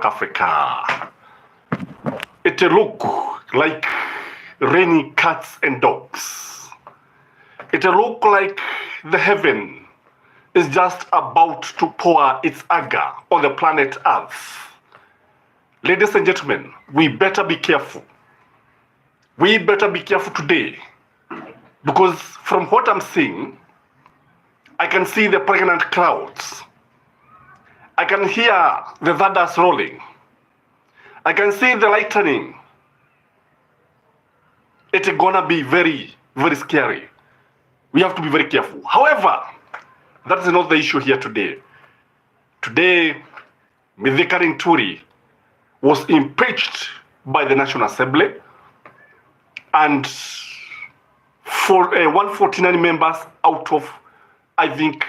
Africa. It look like raining cats and dogs. It look like the heaven is just about to pour its anger on the planet Earth. Ladies and gentlemen, we better be careful. We better be careful today, because from what I'm seeing, I can see the pregnant crowds. I can hear the thunders rolling. I can see the lightning. It's gonna be very, very scary. We have to be very careful. However, that is not the issue here today. Today, Mithika Nturi was impeached by the National Assembly, and for 149 members out of, I think,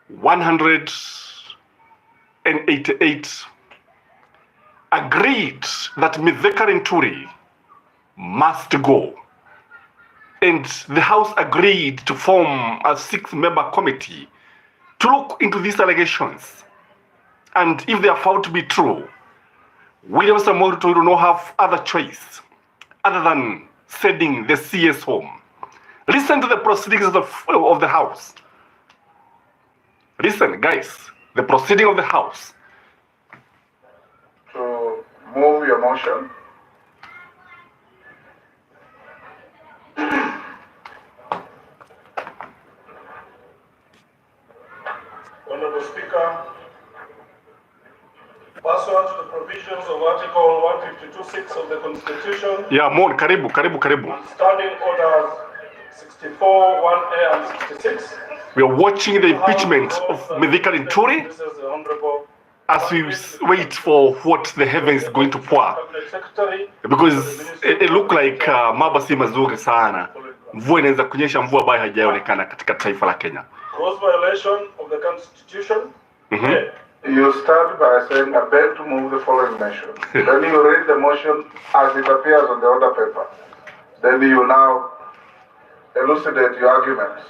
188 agreed that Mithika Nturi must go. And the House agreed to form a 6-member committee to look into these allegations. And if they are found to be true, William Samoei Ruto will not have other choice other than sending the CS home. Listen to the proceedings of the House. Listen, guys, the proceeding of the House. To move your motion. Honorable Speaker, pursuant to the provisions of Article 152(6) of the Constitution, Yeah, Mon, karibu. and Standing Orders 64, 1A and 66, We are watching the impeachment of Mithika Nturi this is the Honorable as we wait for what the heaven is going to pour. Cabinet Secretary, Because it look like mambo si mazuri sana. Mvua inaweza kunyesha, mvua ambayo haijaonekana katika taifa la Kenya. gross violation of the Constitution. You start by saying, I beg to move the following motion. Then you read the motion as it appears on the order paper. Then you now elucidate your arguments.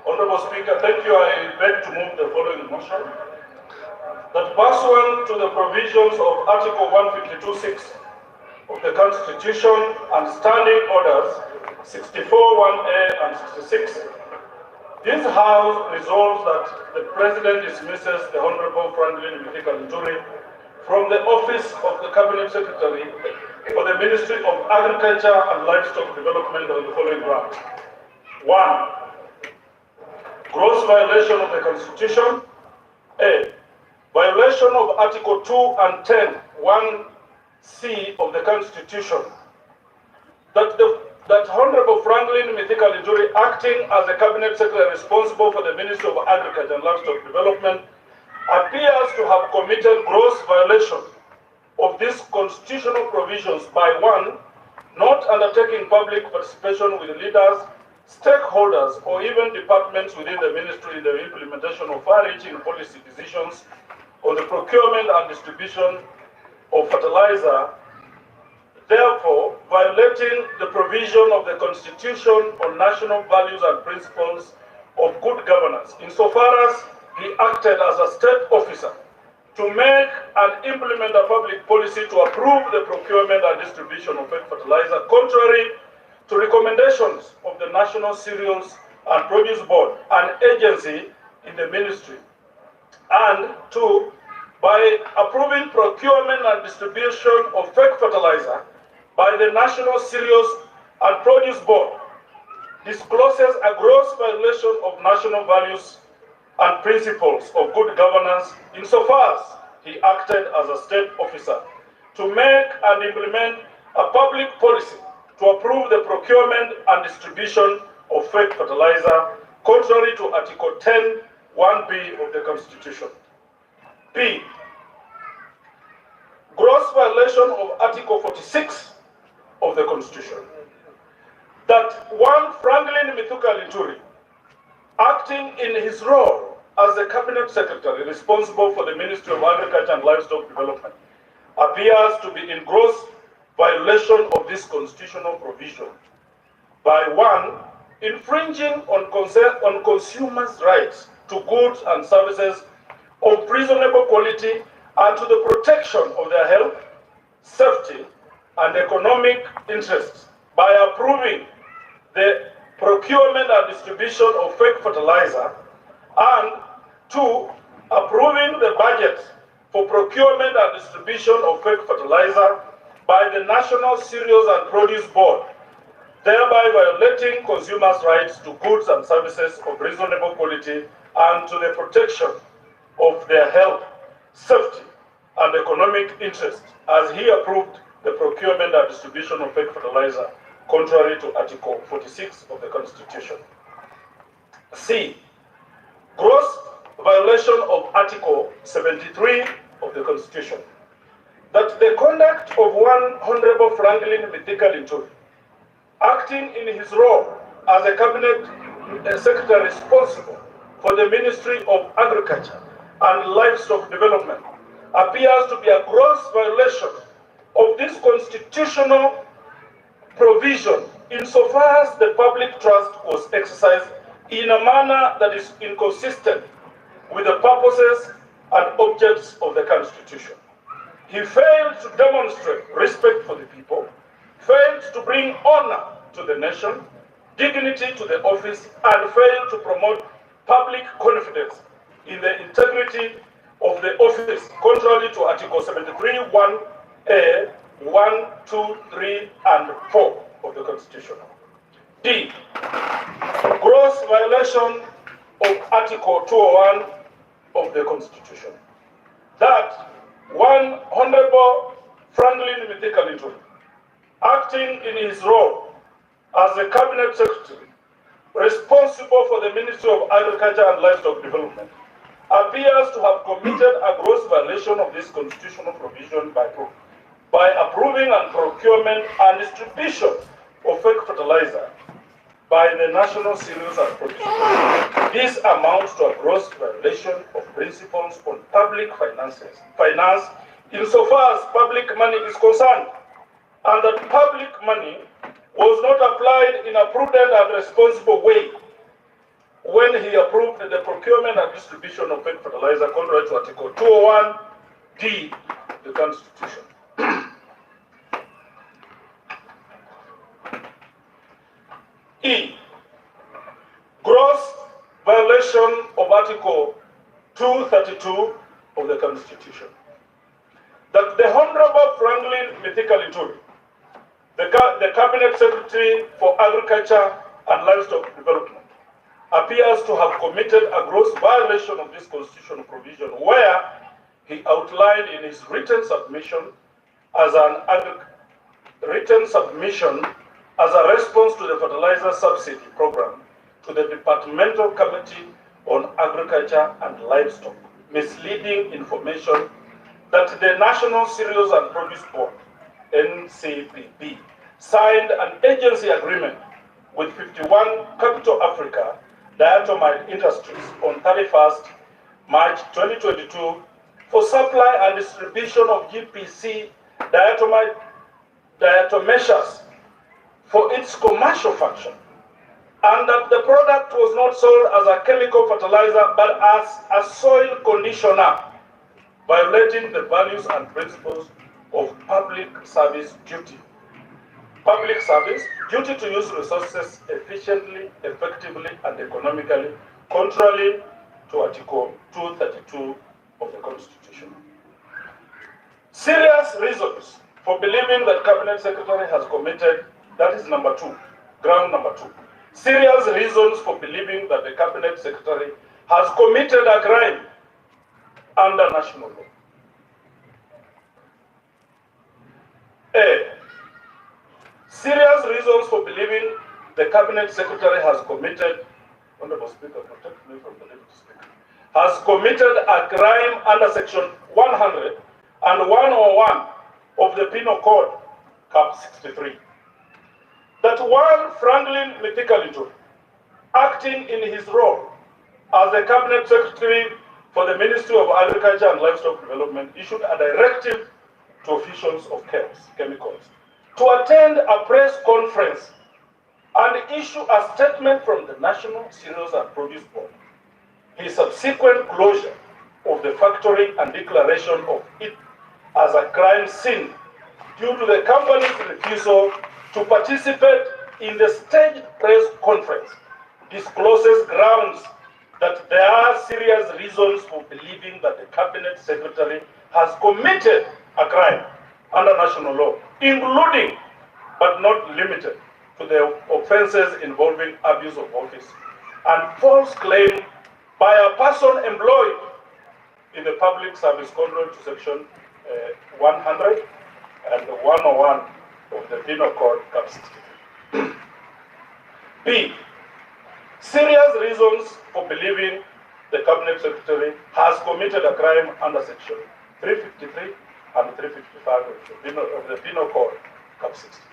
Honorable Speaker, thank you. I beg to move the following motion. That pursuant to the provisions of Article 152(6) of the Constitution and Standing Orders 64, 1A and 66, this House resolves that the President dismisses the Honorable Franklin Mithika Nturi from the office of the Cabinet Secretary for the Ministry of Agriculture and Livestock Development on the following grounds. 1. Gross violation of the Constitution. A. Violation of Article 2 and 10, 1C of the Constitution. That Honorable Franklin Mithika Nturi, acting as the Cabinet Secretary responsible for the Ministry of Agriculture and Livestock Development, appears to have committed gross violation of these constitutional provisions by 1. Not undertaking public participation with leaders, stakeholders, or even departments within the ministry in the implementation of far-reaching policy decisions on the procurement and distribution of fertilizer, therefore violating the provision of the Constitution on national values and principles of good governance, insofar as he acted as a state officer to make and implement a public policy to approve the procurement and distribution of fertilizer, contrary to recommendations of the National Cereals and Produce Board, an agency in the ministry. And 2, by approving procurement and distribution of fake fertilizer by the National Cereals and Produce Board, discloses a gross violation of national values and principles of good governance insofar as he acted as a state officer to make and implement a public policy to approve the procurement and distribution of fake fertilizer, contrary to Article 10, 1B of the Constitution. B. Gross violation of Article 46 of the Constitution. That 1. Franklin Mithika Nturi, acting in his role as the Cabinet Secretary responsible for the Ministry of Agriculture and Livestock Development, appears to be in gross violation of this constitutional provision by 1. Infringing on consumers' rights to goods and services of reasonable quality and to the protection of their health, safety, and economic interests by approving the procurement and distribution of fake fertilizer, and 2, approving the budget for procurement and distribution of fake fertilizer by the National Cereals and Produce Board, thereby violating consumers' rights to goods and services of reasonable quality and to the protection of their health, safety, and economic interests, as he approved the procurement and distribution of fake fertilizer contrary to Article 46 of the Constitution. C. Gross violation of Article 73 of the Constitution. That the conduct of one Honorable Franklin Mithika Linturi, acting in his role as a cabinet secretary responsible for the Ministry of Agriculture and Livestock Development, appears to be a gross violation of this constitutional provision insofar as the public trust was exercised in a manner that is inconsistent with the purposes and objects of the Constitution. He failed to demonstrate respect for the people, failed to bring honor to the nation, dignity to the office, and failed to promote public confidence in the integrity of the office, contrary to Article 73, 1A, 1, 2, 3, and 4 of the Constitution. D. Gross violation of Article 201 of the Constitution. That one Honorable Franklin Mithika Linturi, acting in his role as the Cabinet Secretary responsible for the Ministry of Agriculture and Livestock Development, appears to have committed a gross violation of this constitutional provision by approving and procurement and distribution of fake fertilizer by the National Cereals and Produce Board. This amounts to a gross violation of principles on public finance insofar as public money is concerned, and that public money was not applied in a prudent and responsible way when he approved the procurement and distribution of fake fertilizer contrary to Article 201D of the Constitution. E. Gross violation of Article 232 of the Constitution. That the Honorable Franklin Mithika Linturi, the Cabinet Secretary for Agriculture and Livestock Development, appears to have committed a gross violation of this constitutional provision where he outlined in his written submission as a response to the fertilizer subsidy program to the Departmental Committee on Agriculture and Livestock, misleading information that the National Cereals and Produce Board, NCPB, signed an agency agreement with 51 Capital Africa Diatomite Industries on 31st March 2022 for supply and distribution of GPC diatomaceous for its commercial function, and that the product was not sold as a chemical fertilizer but as a soil conditioner, violating the values and principles of public service duty. Public service, duty to use resources efficiently, effectively, and economically, contrary to Article 232 of the Constitution. Serious reasons for believing that Cabinet Secretary has committed, that is number 2, ground number 2. Serious reasons for believing that the Cabinet Secretary has committed a crime under national law. A. Serious reasons for believing the Cabinet Secretary has committed, Honorable Speaker, protect me from the liberty to speak, has committed a crime under Section 100 and 101 of the Penal Code, Cap 63. That while Franklin Mithika Linturi, acting in his role as the Cabinet Secretary for the Ministry of Agriculture and Livestock Development, issued a directive to officials of chemicals to attend a press conference and issue a statement from the National Cereals and Produce Board. His subsequent closure of the factory and declaration of it as a crime scene due to the company's refusal to participate in the staged press conference discloses grounds that there are serious reasons for believing that the cabinet secretary has committed a crime under national law, including but not limited to the offenses involving abuse of office and false claim by a person employed in the public service contrary to section 100 and 101 of the Penal Code, Cap 63. B. Serious reasons for believing the cabinet secretary has committed a crime under section 353 and 355 of the Penal Code, Cap 63.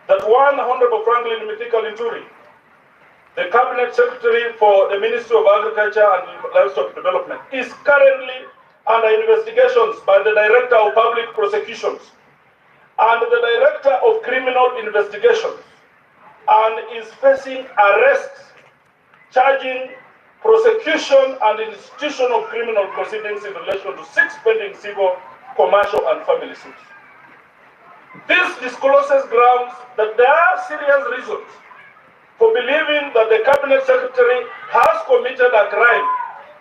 That one Honorable Franklin Mithika Linturi, the Cabinet Secretary for the Ministry of Agriculture and Livestock Development, is currently under investigations by the Director of Public Prosecutions and the Director of Criminal Investigations, and is facing arrests, charging, prosecution, and institution of criminal proceedings in relation to 6 pending civil, commercial, and family suits. This discloses grounds that there are serious reasons for believing that the Cabinet Secretary has committed a crime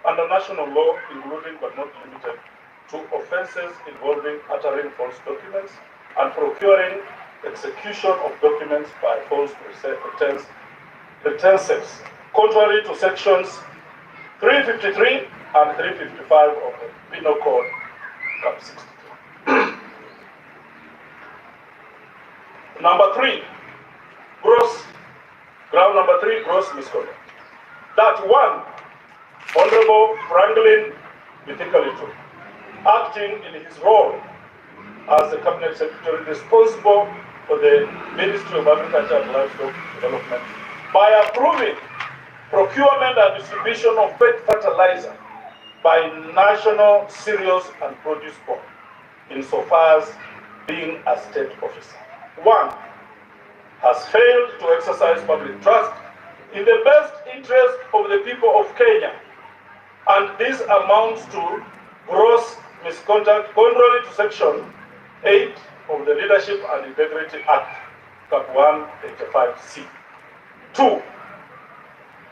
under national law, including but not limited to offenses involving uttering false documents and procuring execution of documents by false pretenses, contrary to sections 353 and 355 of the Penal Code, Cap 63. Ground number three, gross misconduct. That one, Honorable Franklin Mithika Linturi, acting in his role as the Cabinet Secretary responsible for the Ministry of Agriculture and Livestock Development, by approving procurement and distribution of pet fertilizer by National Cereals and Produce Board, insofar as being a state officer. One, has failed to exercise public trust in the best interest of the people of Kenya, and this amounts to gross misconduct contrary to section 8 of the Leadership and Integrity Act, Cap 185C. 2,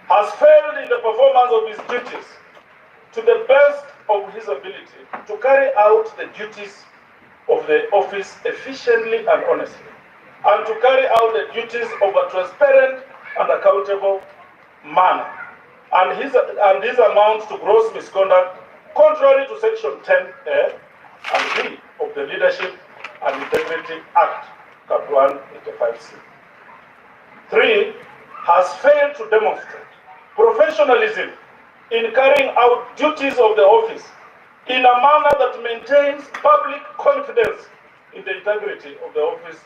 has failed in the performance of his duties to the best of his ability to carry out the duties of the office efficiently and honestly, and to carry out the duties of a transparent and accountable manner. And this amounts to gross misconduct contrary to section 10A and B of the Leadership and Integrity Act, Cap 185C. 3, has failed to demonstrate professionalism in carrying out duties of the office in a manner that maintains public confidence in the integrity of the office,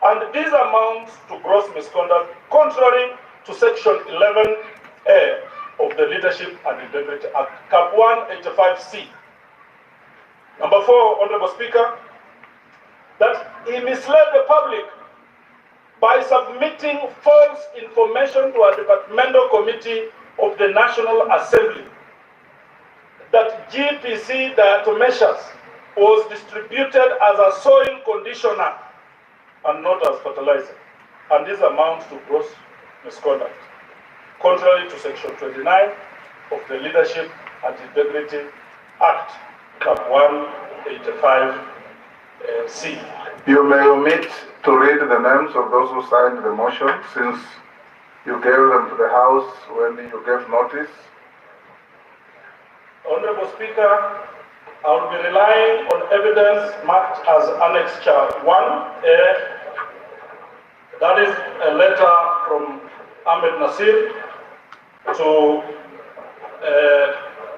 and this amounts to gross misconduct contrary to section 11A of the Leadership and Integrity Act, Cap 185C. Number 4, Honorable Speaker, that he misled the public by submitting false information to a departmental committee of the National Assembly that GPC diatomaceous was distributed as a soil conditioner and not as fertilizer, and this amounts to gross misconduct, contrary to section 29 of the Leadership and Integrity Act, Cap 185C. You may omit to read the names of those who signed the motion, since you gave them to the House when you gave notice. Honorable Speaker, I will be relying on evidence marked as Annexure 1A. That is a letter from Ahmed Nasir to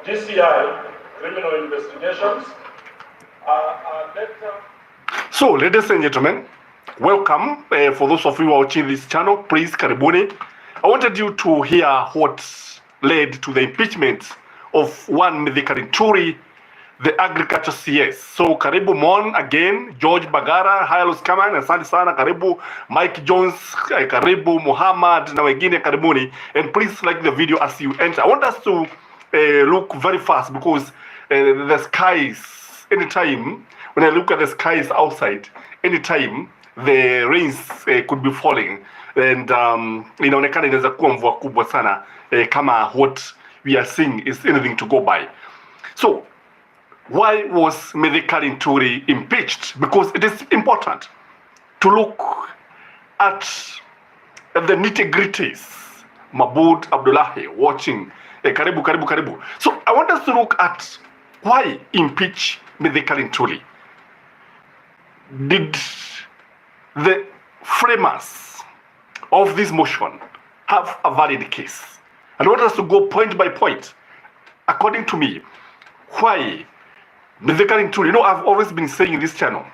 DCI, Criminal Investigations. So, ladies and gentlemen, welcome. For those of you watching this channel, please, karibuni. I wanted you to hear what led to the impeachment of one Mithika Linturi, the agriculture CS. So karibu Mon again, George Bagara, Hylos Kaman, asante sana, karibu Mike Jones, karibu Muhammad na wengine karibuni, and please like the video as you enter. I want us to look very fast because the skies, anytime, when I look at the skies outside, anytime the rains could be falling and inaonekana inaweza kuwa mvua kubwa sana kama what we are seeing is anything to go by. So why was Mithika Linturi impeached? Because it is important to look at the nitty-gritties. Mahmoud Abdullahi watching. Karibu. So I want us to look at why impeach Mithika Linturi. Did the framers of this motion have a valid case? I want us to go point by point. According to me, why Mithika Linturi? I've always been saying in this channel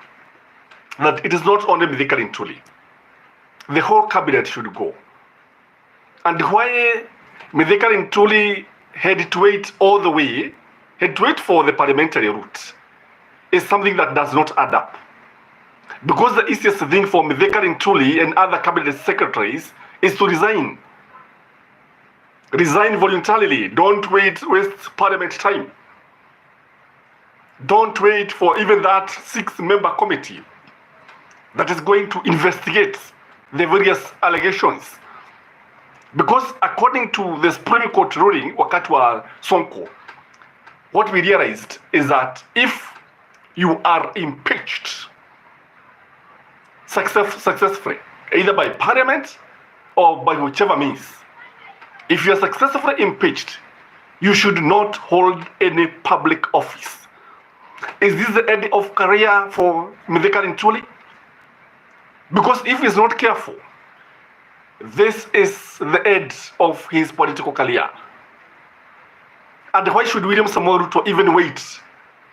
that it is not only Mithika Linturi. The whole cabinet should go. And why Mithika Linturi had to wait all the way, had to wait for the parliamentary route, is something that does not add up. Because the easiest thing for Mithika Linturi and other cabinet secretaries is to resign. Resign voluntarily. Don't waste parliament time. Don't wait for even that 6-member committee that is going to investigate the various allegations. Because according to the Supreme Court ruling, wakati wa Sonko, what we realized is that if you are impeached successfully, either by parliament or by whichever means, if you are successfully impeached, you should not hold any public office. Is this the end of career for Mithika Linturi? Because if he's not careful, this is the end of his political career. And why should William Samoei Ruto even wait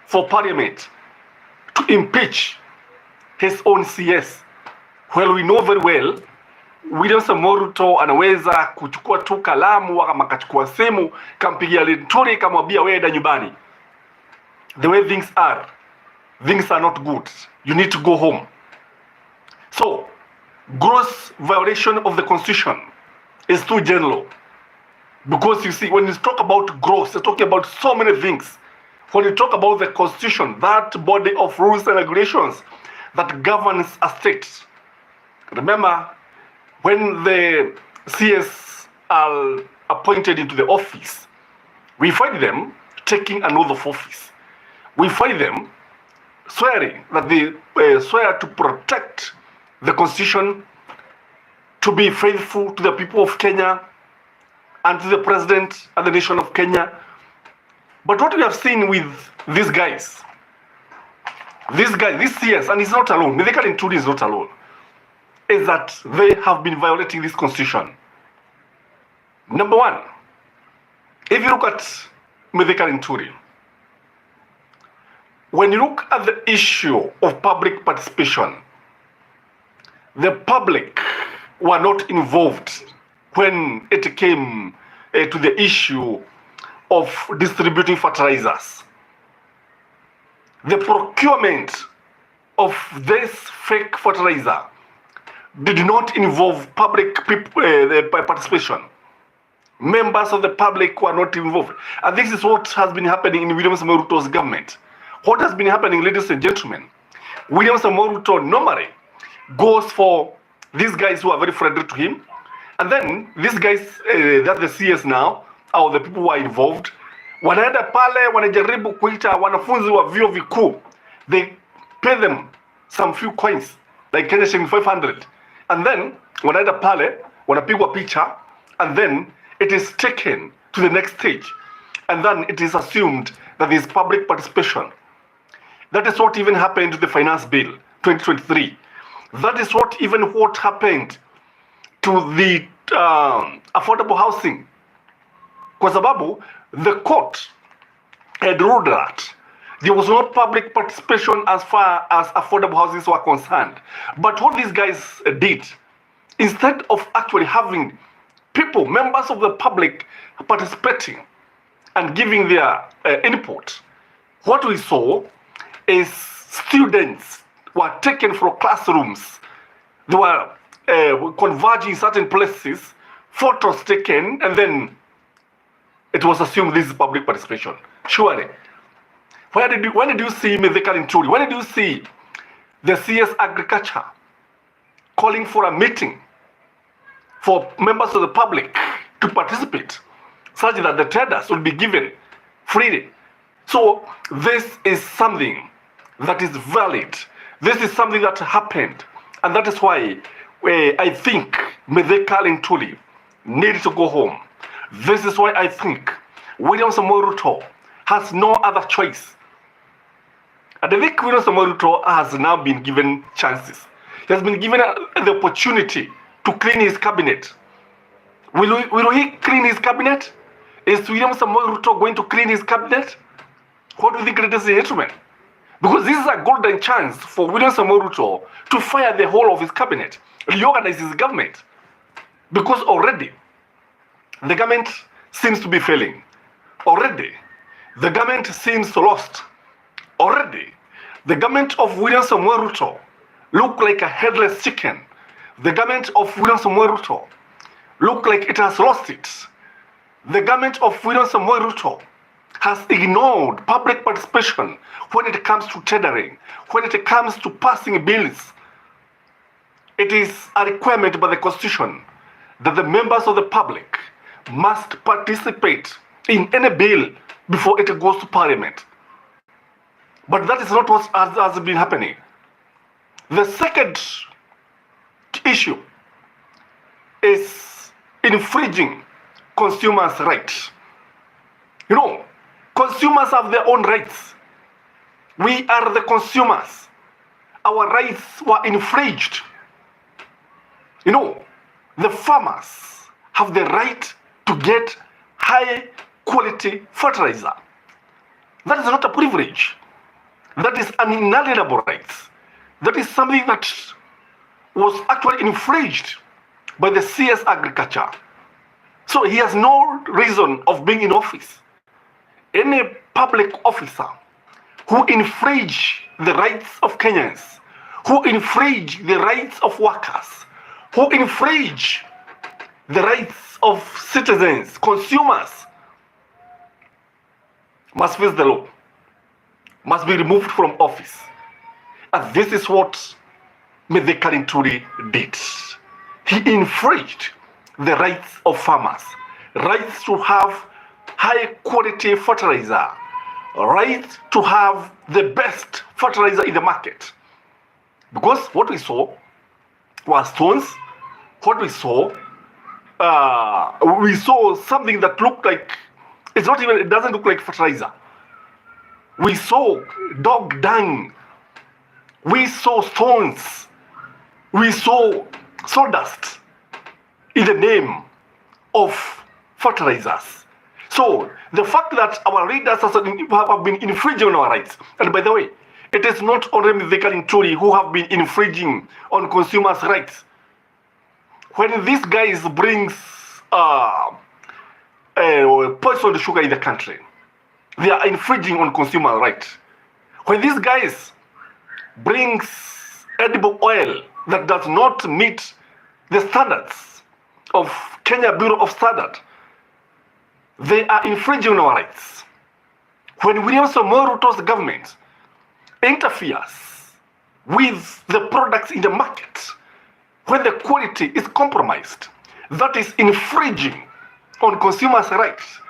for Parliament to impeach his own CS? Well, we know very well William Samoei Ruto anaweza kuchukua tu kalamu ama akachukua simu kampigia Linturi kamwambia wewe enda nyumbani. The way things are not good. You need to go home. So, gross violation of the Constitution is too general. Because you see, when you talk about gross, you're talking about so many things. When you talk about the Constitution, that body of rules and regulations that governs a state. Remember, when the CS are appointed into the office, we find them taking an oath of office. We find them swearing that they swear to protect the Constitution, to be faithful to the people of Kenya and to the president and the nation of Kenya. But what we have seen with these guys, this CS, and he's not alone, Mithika Linturi is not alone, is that they have been violating this Constitution. Number one, if you look at Mithika Linturi, when you look at the issue of public participation, the public were not involved when it came to the issue of distributing fertilizers. The procurement of this fake fertilizer did not involve public participation. Members of the public were not involved. And this is what has been happening in William Samoei Ruto's government. What has been happening, ladies and gentlemen? William Samoei Ruto normally goes for these guys who are very friendly to him, and then these guys that the CS now, or the people who are involved, wanaenda pale wanajaribu kuita wanafunzi wa vyuo vikuu. They pay them some few coins, like Kenya shilling 500, and then wanaenda pale wanapigwa picha, and then it is taken to the next stage, and then it is assumed that there is public participation. That is what even happened to the Finance Bill 2023. That is what happened to the affordable housing. Kwa sababu the court had ruled that there was no public participation as far as affordable houses were concerned. But what these guys did, instead of actually having people, members of the public, participating and giving their input, what we saw is students were taken from classrooms. They were converging in certain places, photos taken, and then it was assumed this is public participation. Surely. When did you see Mithika Linturi? When did you see the CS Agriculture calling for a meeting for members of the public to participate, such that the traders will be given freely? So this is something that is valid. This is something that happened. And that is why I think Mithika Linturi needs to go home. This is why I think William Samoei Ruto has no other choice. And I think William Samoei Ruto has now been given chances. He has been given the opportunity to clean his cabinet. Will he clean his cabinet? Is William Samoei Ruto going to clean his cabinet? What do you think, ladies and gentlemen? Because this is a golden chance for William Samoei Ruto to fire the whole of his cabinet, reorganize his government. Because already, the government seems to be failing. Already, the government seems lost. Already, the government of William Samoei Ruto look like a headless chicken. The government of William Samoei Ruto look like it has lost it. The government of William Samoei Ruto has ignored public participation when it comes to tendering, when it comes to passing bills. It is a requirement by the Constitution that the members of the public must participate in any bill before it goes to Parliament. But that is not what has been happening. The second issue is infringing consumers' rights. You know, consumers have their own rights. We are the consumers. Our rights were infringed. You know, the farmers have the right to get high quality fertilizer. That is not a privilege. That is an inalienable right. That is something that was actually infringed by the CS Agriculture. So he has no reason of being in office. Any public officer who infringe the rights of Kenyans, who infringe the rights of workers, who infringe the rights of citizens, consumers, must face the law, must be removed from office. And this is what Mithika Linturi did. He infringed the rights of farmers, rights to have high quality fertilizer, right to have the best fertilizer in the market. Because what we saw was stones. What we saw something that looked like, it doesn't look like fertilizer. We saw dog dung. We saw stones. We saw sawdust in the name of fertilizers. So the fact that our leaders have been infringing on our rights, and by the way, it is not only Mithika Linturi who have been infringing on consumers' rights. When these guys brings poisoned sugar in the country, they are infringing on consumer rights. When these guys brings edible oil that does not meet the standards of Kenya Bureau of Standards, they are infringing on our rights. When William Samoei Ruto's government interferes with the products in the market, when the quality is compromised, that is infringing on consumers' rights.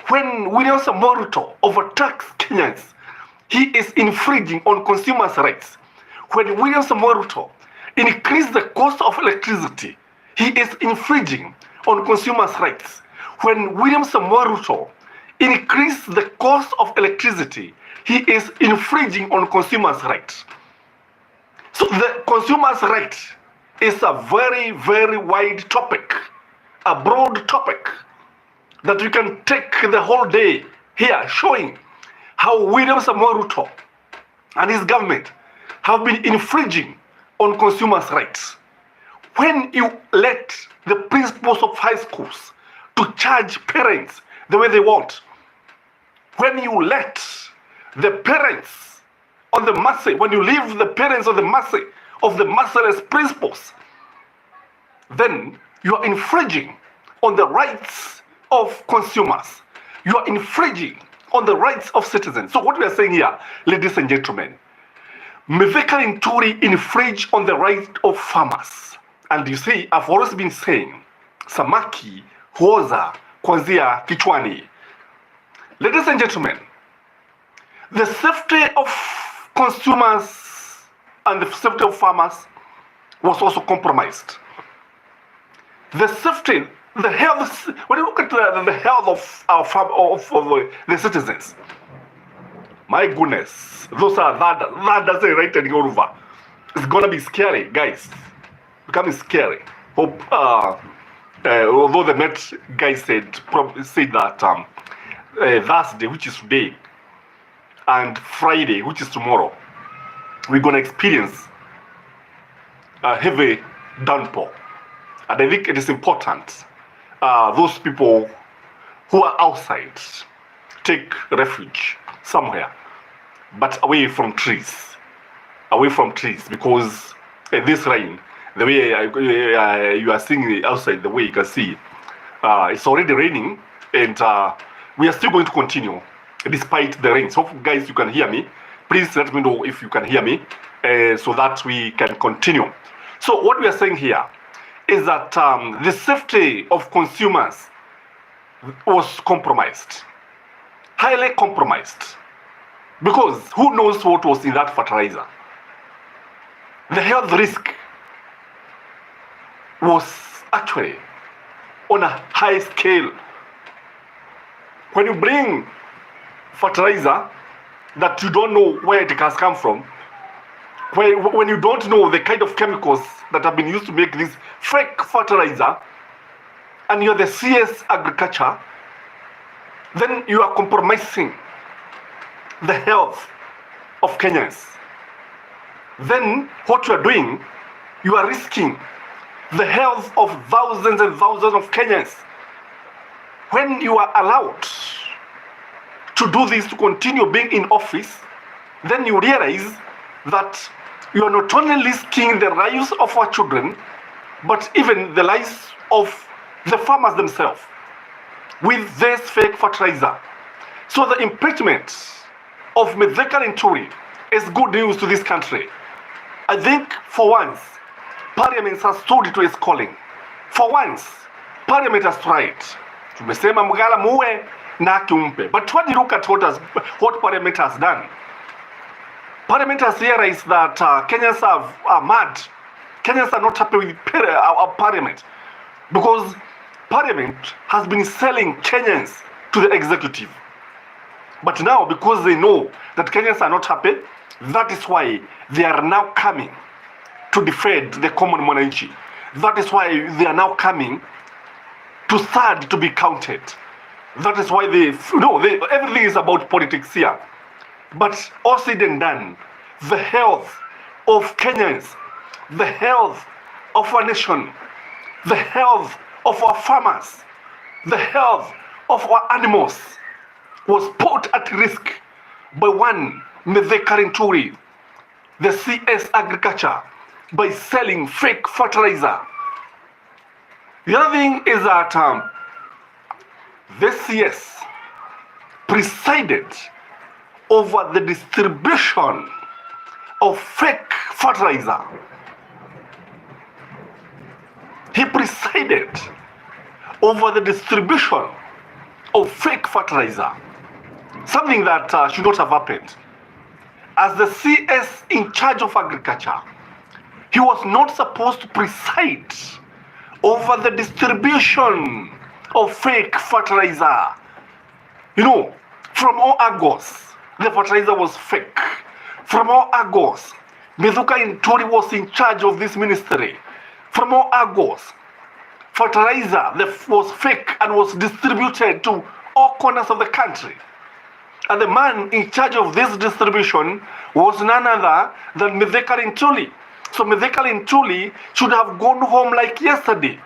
When William Samoei Ruto overtaxes Kenyans, he is infringing on consumers' rights. When William Samoei Ruto increases the cost of electricity, he is infringing on consumers' rights. When William Samoei Ruto increases the cost of electricity, he is infringing on consumers' rights. So the consumers' right is a very, very wide topic, a broad topic that we can take the whole day here showing how William Samoei Ruto and his government have been infringing on consumers' rights. When you let the principals of high schools to charge parents the way they want, when you let the parents on the mercy, when you leave the parents on the mercy of the merciless principals, then you are infringing on the rights of consumers. You are infringing on the rights of citizens. So what we are saying here, ladies and gentlemen, Mithika Linturi infringe on the right of farmers. And you see, I've always been saying, samaki huoza kwanzia kichwani. Ladies and gentlemen, the safety of consumers and the safety of farmers was also compromised. The safety, the health, when you look at the health of our the citizens, my goodness, those are that doesn't right and over. It's gonna be scary, guys. Becoming scary. Hope although the Met guy said that Thursday, which is today, and Friday, which is tomorrow, we're gonna experience a heavy downpour. And I think it is important those people who are outside take refuge somewhere, but away from trees, because this rain, the way you are seeing outside, the way you can see, it's already raining, and we are still going to continue despite the rain. So guys, you can hear me. Please let me know if you can hear me, so that we can continue. So what we are saying here is that the safety of consumers was compromised, highly compromised, because who knows what was in that fertilizer. The health risk was actually on a high scale. When you bring fertilizer that you don't know where it has come from, when you don't know the kind of chemicals that have been used to make this fake fertilizer, and you're the CS agriculture, then you are compromising the health of Kenyans. Then what you are doing, you are risking the health of thousands and thousands of Kenyans. When you are allowed to do this, to continue being in office, then you realize that you are not only risking the lives of our children, but even the lives of the farmers themselves with this fake fertilizer. So the impeachment of Mithika Linturi is good news to this country. I think for once, Parliament has stood to its calling. For once, Parliament has tried. Tumesema mgala muwe na kiumpe. But when you look at what Parliament has done, Parliament has realized that Kenyans are mad. Kenyans are not happy with our Parliament, because Parliament has been selling Kenyans to the executive. But now, because they know that Kenyans are not happy, that is why they are now coming to defend the common mwananchi. That is why they are now coming to stand to be counted. That is why everything is about politics here. But all said and done, the health of Kenyans, the health of our nation, the health of our farmers, the health of our animals was put at risk by one Mithika Linturi, the CS agriculture, by selling fake fertilizer. The other thing is that the CS presided over the distribution of fake fertilizer. He presided over the distribution of fake fertilizer, something that should not have happened. As the CS in charge of agriculture, he was not supposed to preside over the distribution of fake fertilizer. You know, from all angles, the fertilizer was fake. From all angles, Mithika Linturi was in charge of this ministry. From all angles, fertilizer was fake and was distributed to all corners of the country. And the man in charge of this distribution was none other than Mithika Linturi. So Mithika Linturi should have gone home like yesterday.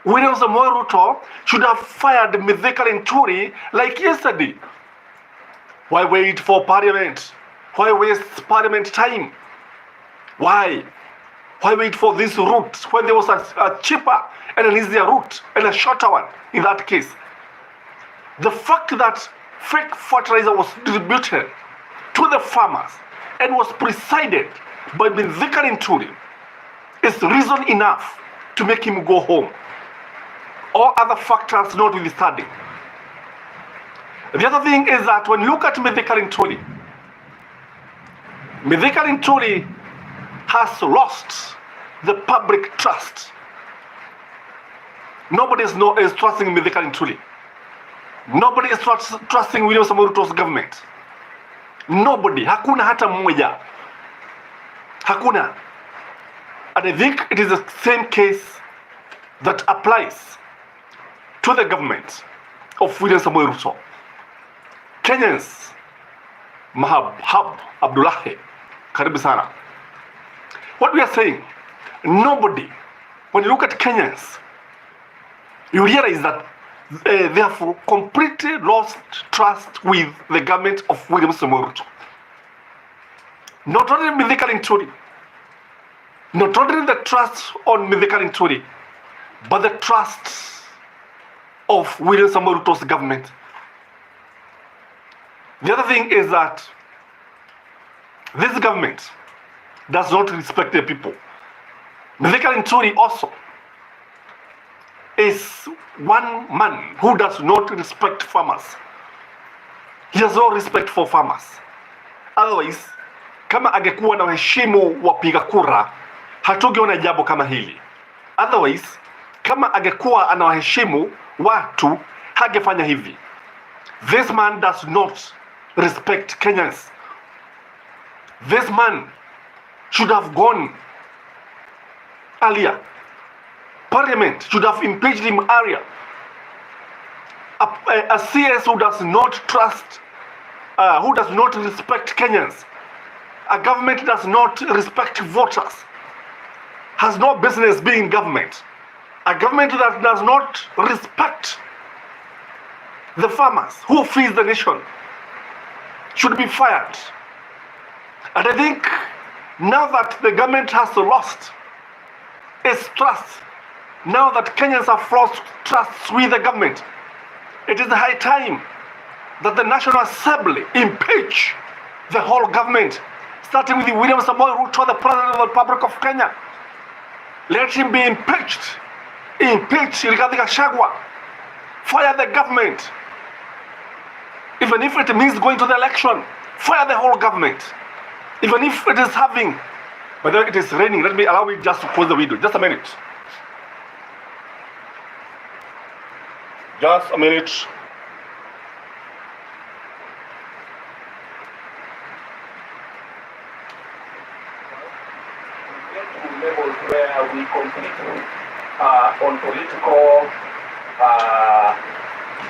William Samoei Ruto should have fired Mithika Linturi like yesterday. Why wait for Parliament? Why waste Parliament time? Why? Why wait for this route when there was a cheaper and an easier route and a shorter one in that case? The fact that fake fertilizer was distributed to the farmers and was presided by Mithika Ntuli is reason enough to make him go home. All other factors notwithstanding. The other thing is that when you look at Mithika Ntuli has lost the public trust. Nobody is trusting Mithika Ntuli. Nobody is trusting William Samoei Ruto's government. Nobody. Hakuna hata mmoja. Hakuna. And I think it is the same case that applies to the government of William Samoei Ruto. Kenyans, Mahab Abdullahi, karibu sana. What we are saying, nobody, when you look at Kenyans, you realize that they have completely lost trust with the government of William Samoei Ruto. Not only Mithika Ntuli, not only the trust on Mithika Ntuli, but the trust of William Samoei Ruto's government. The other thing is that this government does not respect the people. Mithika Ntuli also is one man who does not respect farmers. He has no respect for farmers. Otherwise, kama angekuwa na heshima wapiga kura, hatungeona jambo kama hili. Otherwise, kama angekuwa anawaheshimu watu, hangefanya hivi. This man does not respect Kenyans. This man should have gone earlier. Parliament should have impeached him earlier. A CS who does not trust, who does not respect Kenyans, a government does not respect voters, has no business being in government. A government that does not respect the farmers who feed the nation should be fired. And I think now that the government has lost its trust, now that Kenyans have lost trust with the government, it is high time that the National Assembly impeach the whole government, starting with William Samoei Ruto, the President of the Republic of Kenya. Let him be impeached. Impeach Rigathi Gachagua. Fire the government. Even if it means going to the election, fire the whole government. Even if it is having, but then it is raining. Allow me just to close the window. Just a minute. Just a minute. Levels where we compete on political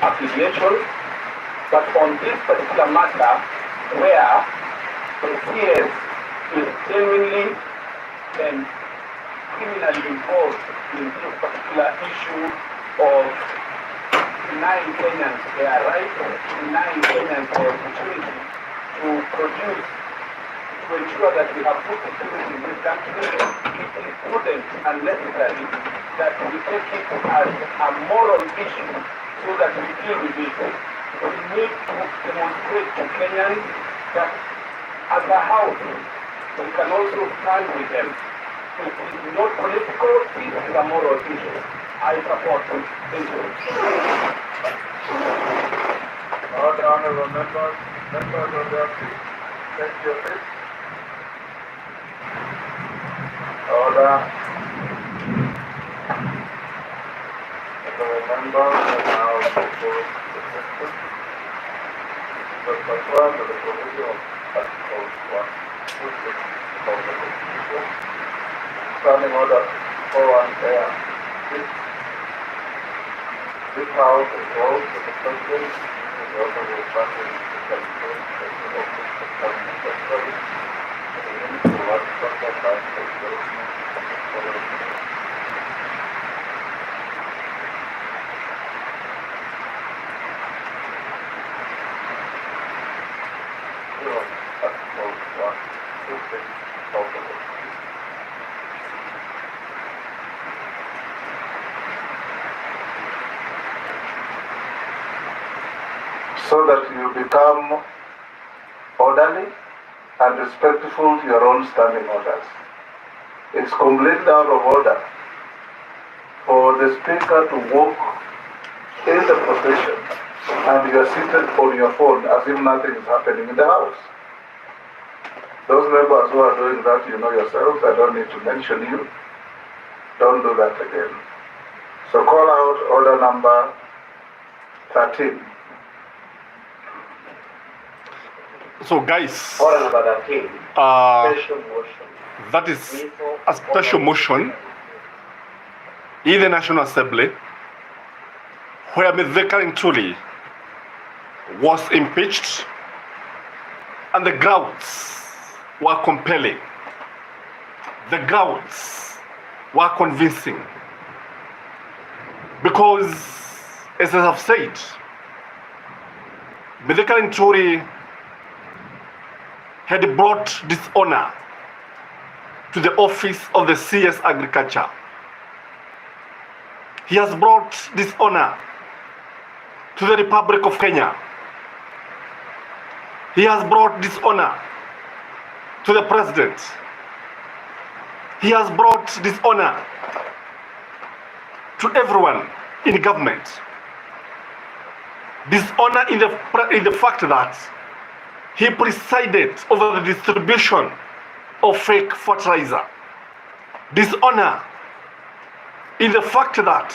affiliation, but on this particular matter, where the CS is genuinely and criminally involved in this particular issue of denying Kenyans their right, denying Kenyans their opportunity to produce, to ensure that we have food security in this country. It is prudent and necessary that we take it as a moral issue so that we deal with it. We need to demonstrate to Kenyans that as a house, we can also stand with them. It is not political, it is a moral issue. I support it. Thank you. All the honorable members of the office, take your seat. Order. The members are now proposed to the system. The control of the provision of Article 126 of the Constitution. Standing Order 4-1 This House is closed to the President. The order will pass in the President of the Cabinet Secretary. The Minister of Agriculture by the President. so that you become orderly and respectful to your own standing orders. It's completely out of order for the Speaker to walk in the procession and you are seated on your phone as if nothing is happening in the House. Those members who are doing that, you know yourselves, I don't need to mention you. Don't do that again. So call out order number 13. So guys, Order number 13. Special motion. that is a special motion in the National Assembly where Mithika Ntuli was impeached and the grounds were compelling. The grounds were convincing. Because, as I have said, Mithika Ntuli had brought dishonor to the office of the CS Agriculture. He has brought dishonor to the Republic of Kenya. He has brought dishonor to the President. He has brought dishonor to everyone in government. Dishonor in the fact that he presided over the distribution of fake fertilizer. Dishonor in the fact that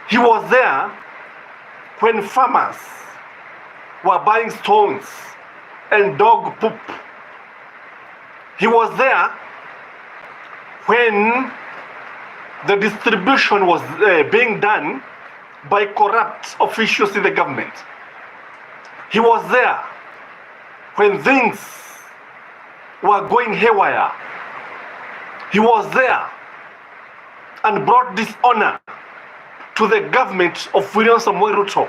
he was there when farmers were buying stones and dog poop. He was there when the distribution was being done by corrupt officials in the government. He was there when things were going haywire. He was there and brought dishonor to the government of William Samoei Ruto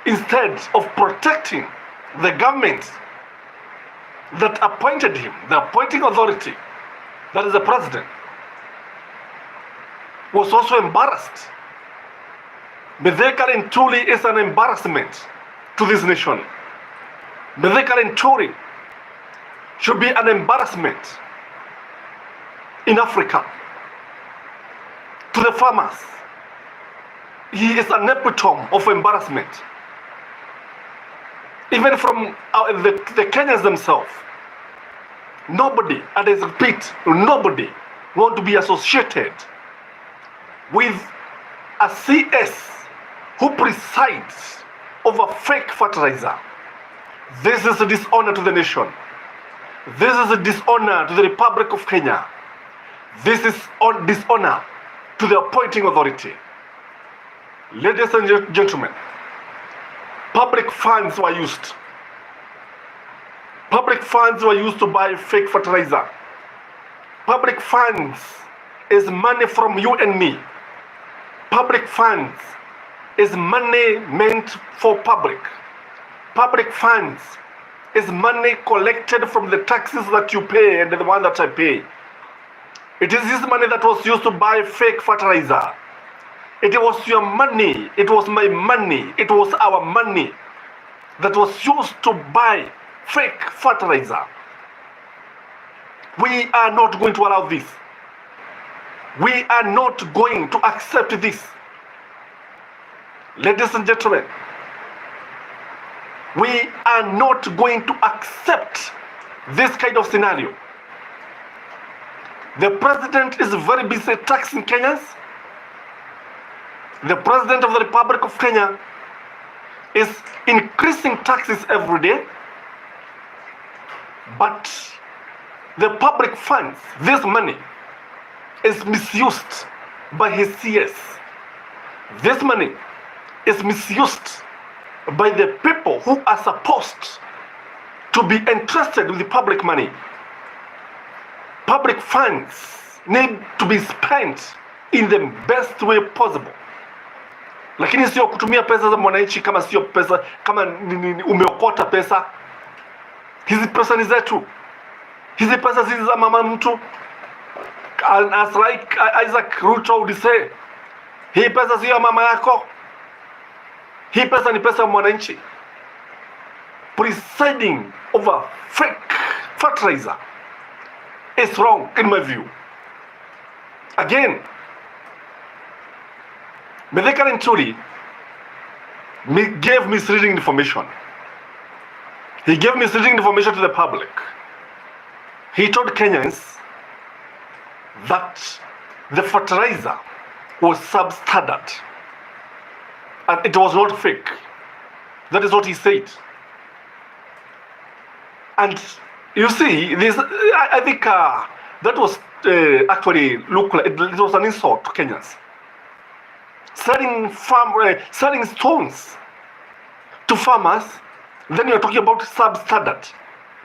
instead of protecting the government that appointed him, the appointing authority, that is the president, was also embarrassed. Mithika Ntuli is an embarrassment to this nation. Mithika Ntuli should be an embarrassment in Africa to the farmers. He is an epitome of embarrassment. Even from the Kenyans themselves. Nobody, and I repeat, nobody want to be associated with a CS who presides over fake fertilizer. This is a dishonor to the nation. This is a dishonor to the Republic of Kenya. This is dishonor to the appointing authority. Ladies and gentlemen, public funds were used. Public funds were used to buy fake fertilizer. Public funds is money from you and me. Public funds is money meant for public. Public funds is money collected from the taxes that you pay and the one that I pay. It is this money that was used to buy fake fertilizer. It was your money, it was my money, it was our money that was used to buy fake fertilizer. We are not going to allow this. We are not going to accept this. Ladies and gentlemen, we are not going to accept this kind of scenario. The president is very busy taxing Kenyans. The president of the Republic of Kenya is increasing taxes every day. But the public funds, this money, is misused by his CS. This money is misused by the people who are supposed to be entrusted with the public money. Public funds need to be spent in the best way possible. Lakini sio kutumia pesa za mwananchi kama sio pesa, kama umeokota pesa. Hizi pesa ni zetu. Hizi pesa si za mama mtu. And as like Isaac Ruto would say, hii pesa sio mama yako. Hii pesa ni pesa ya mwananchi. Presiding over fake fertilizer is wrong in my view. Again, Mithika Linturi gave misleading information. He gave misleading information to the public. He told Kenyans that the fertilizer was substandard and it was not fake. That is what he said. And you see, this I think that was actually look like it was an insult to Kenyans. Selling stones to farmers, then you're talking about substandard,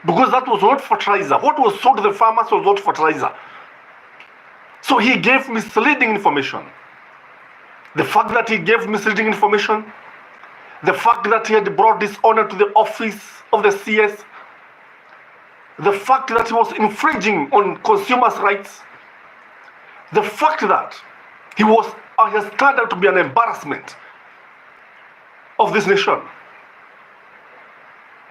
because that was not fertilizer. What was sold to the farmers was not fertilizer. So he gave misleading information. The fact that he gave misleading information, the fact that he had brought dishonor to the office of the CS, the fact that he was infringing on consumers' rights, the fact that he has turned out to be an embarrassment of this nation.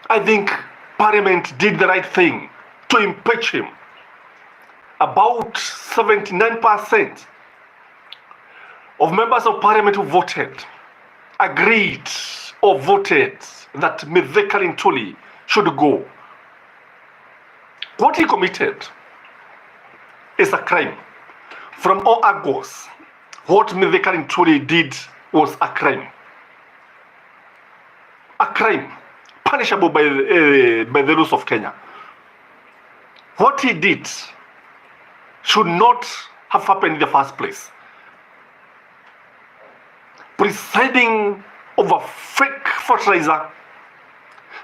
I think Parliament did the right thing to impeach him. About 79% of members of Parliament who voted agreed or voted that Mithika Linturi should go. What he committed is a crime. From all angles, what Mithika Linturi did was a crime. A crime punishable by the rules of Kenya. What he did should not have happened in the first place. Presiding over fake fertilizer,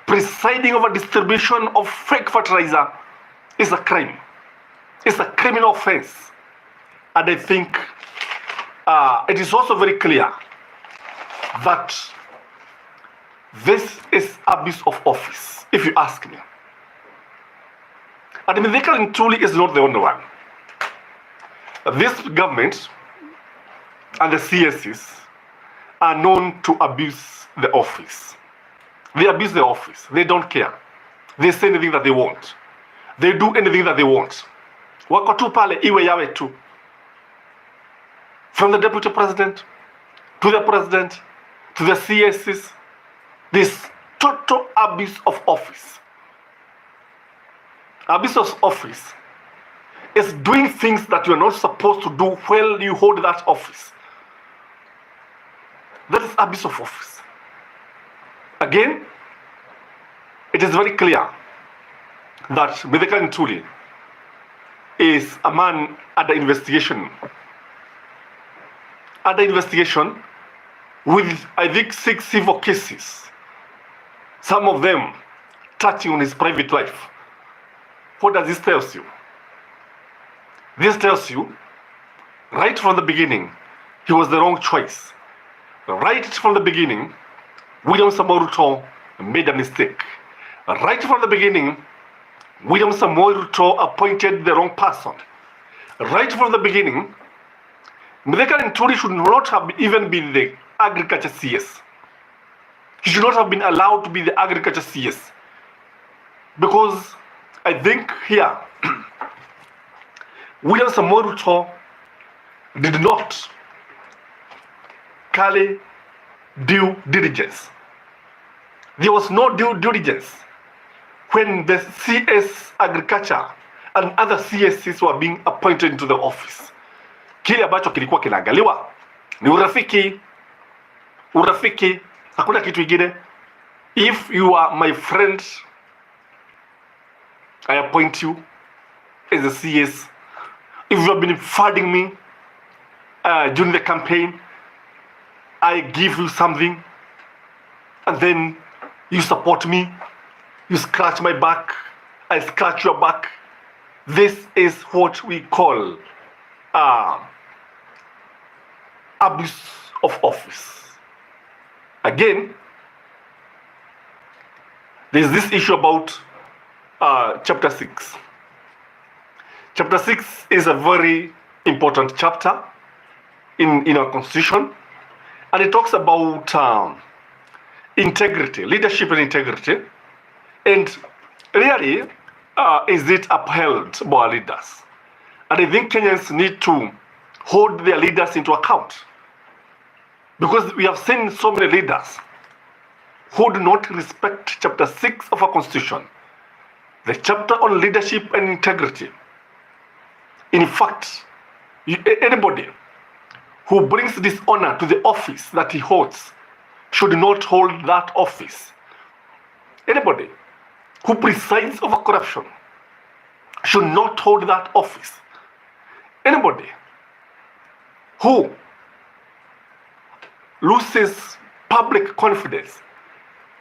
presiding over distribution of fake fertilizer is a crime. It's a criminal offense. And I think it is also very clear that this is abuse of office, if you ask me. And Mithika Linturi is not the only one. This government and the CSs are known to abuse the office. They abuse the office. They don't care. They say anything that they want. They do anything that they want. Wako tu pale iwe yawe tu. From the deputy president to the president to the CSs, this total abuse of office. Abuse of office is doing things that you're not supposed to do while you hold that office. That is abuse of office. Again, it is very clear that Mithika Linturi is a man under investigation. Under investigation with, I think, 6 civil cases. Some of them touching on his private life. What does this tell you? This tells you, right from the beginning, he was the wrong choice. Right from the beginning, William Samoei Ruto made a mistake. Right from the beginning, William Samoei Ruto appointed the wrong person. Right from the beginning, Mithika Linturi should not have even been the agriculture CS. He should not have been allowed to be the agriculture CS. Because I think here, William Samoei Ruto did not carry due diligence. There was no due diligence when the CS agriculture and other CSs were being appointed into the office. Kile ambacho kilikuwa kinaangaliwa ni urafiki. Urafiki, hakuna kitu kingine. If you are my friend, I appoint you as a CS. If you have been funding me during the campaign, I give you something, and then you support me, you scratch my back, I scratch your back. This is what we call abuse of office. Again, there's this issue about chapter 6. Chapter 6 is a very important chapter in our constitution, and it talks about integrity, leadership and integrity, and really, is it upheld by our leaders? And I think Kenyans need to hold their leaders into account, because we have seen so many leaders who do not respect chapter 6 of our constitution, the chapter on leadership and integrity. In fact, anybody who brings dishonor to the office that he holds should not hold that office. Anybody who presides over corruption should not hold that office. Anybody who loses public confidence,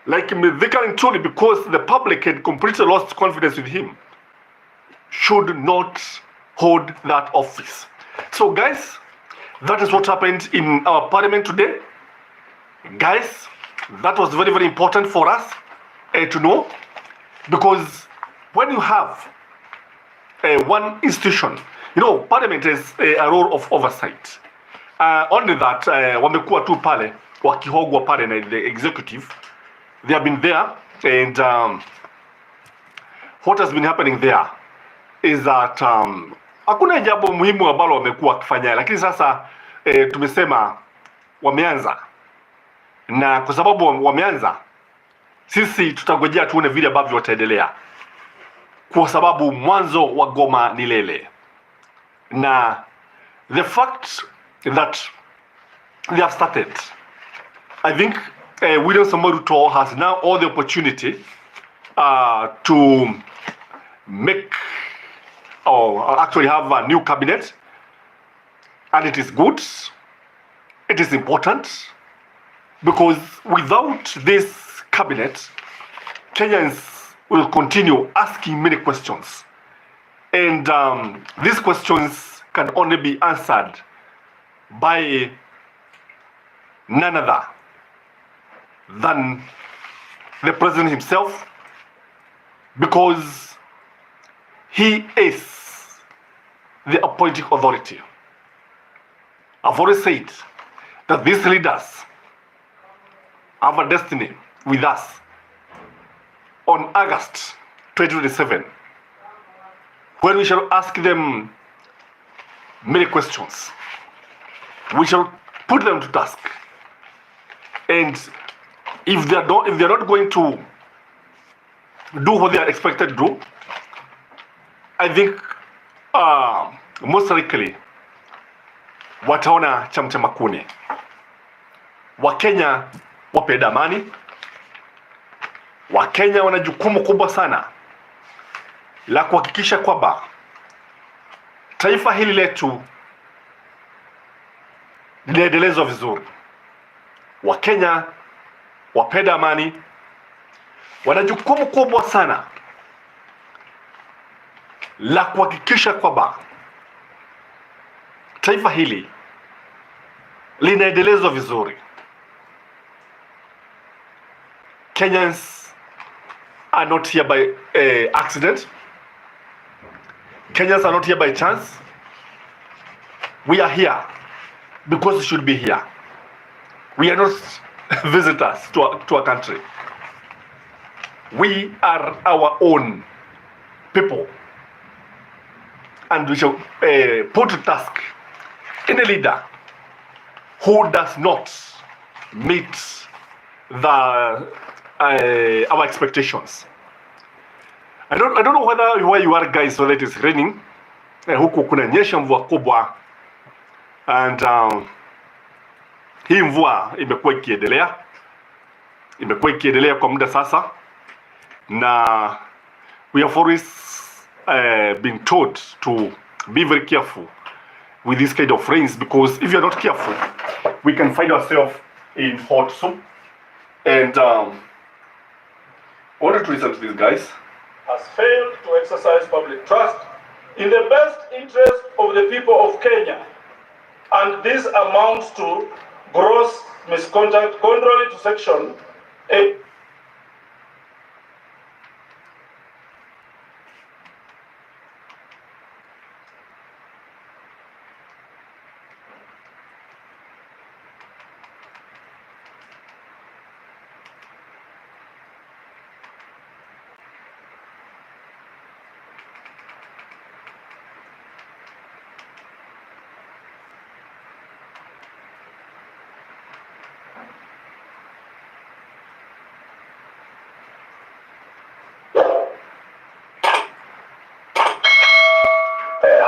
like Mithika Ntuli, because the public had completely lost confidence with him, should not hold that office. So guys, that is what happened in our parliament today. Guys, that was very, very important for us to know, because when you have one institution, parliament has a role of oversight. Only that wamekuwa tu pale wakihogwa pale na the executive. They have been there, and what has been happening there is that hakuna jambo muhimu ambalo wamekuwa wakifanya, lakini sasa tumesema wameanza, na kwa sababu wameanza, sisi tutangojea tuone vile ambavyo wataendelea, kwa sababu mwanzo wa goma ni lele. Na the fact that they have started, I think William Samoei Ruto has now all the opportunity to make or actually have a new cabinet, and it is good, it is important, because without this cabinet, Kenyans will continue asking many questions, and these questions can only be answered by none other than the president himself, because he is the appointing authority. I've always said that these leaders have a destiny with us on August 2027, when we shall ask them many questions. We shall put them to task, and if they're not going to do what they are expected to do, I think most likely wataona chamcha makune. Wakenya wapenda amani. Wakenya wana jukumu kubwa sana la kuhakikisha kwamba taifa hili letu linaendelezwa vizuri. Wakenya wapenda amani wana jukumu kubwa sana la kuhakikisha kwamba taifa hili linaendelezwa vizuri. Kenyans are not here by accident. Kenyans are not here by chance. We are here because we should be here. We are not visitors to our country. We are our own people, and we shall put to task any leader who does not meet our expectations. I don't know where you are guys, whether it is raining, huku kunanyesha mvua kubwa, and hii mvua imekuwa ikiendelea kwa muda sasa, na we have always been told to be very careful with this kind of rains, because if you are not careful, we can find ourselves in hot soup. And I wanted to listen to these guys. Has failed to exercise public trust in the best interest of the people of Kenya, and this amounts to gross misconduct contrary to Section 8.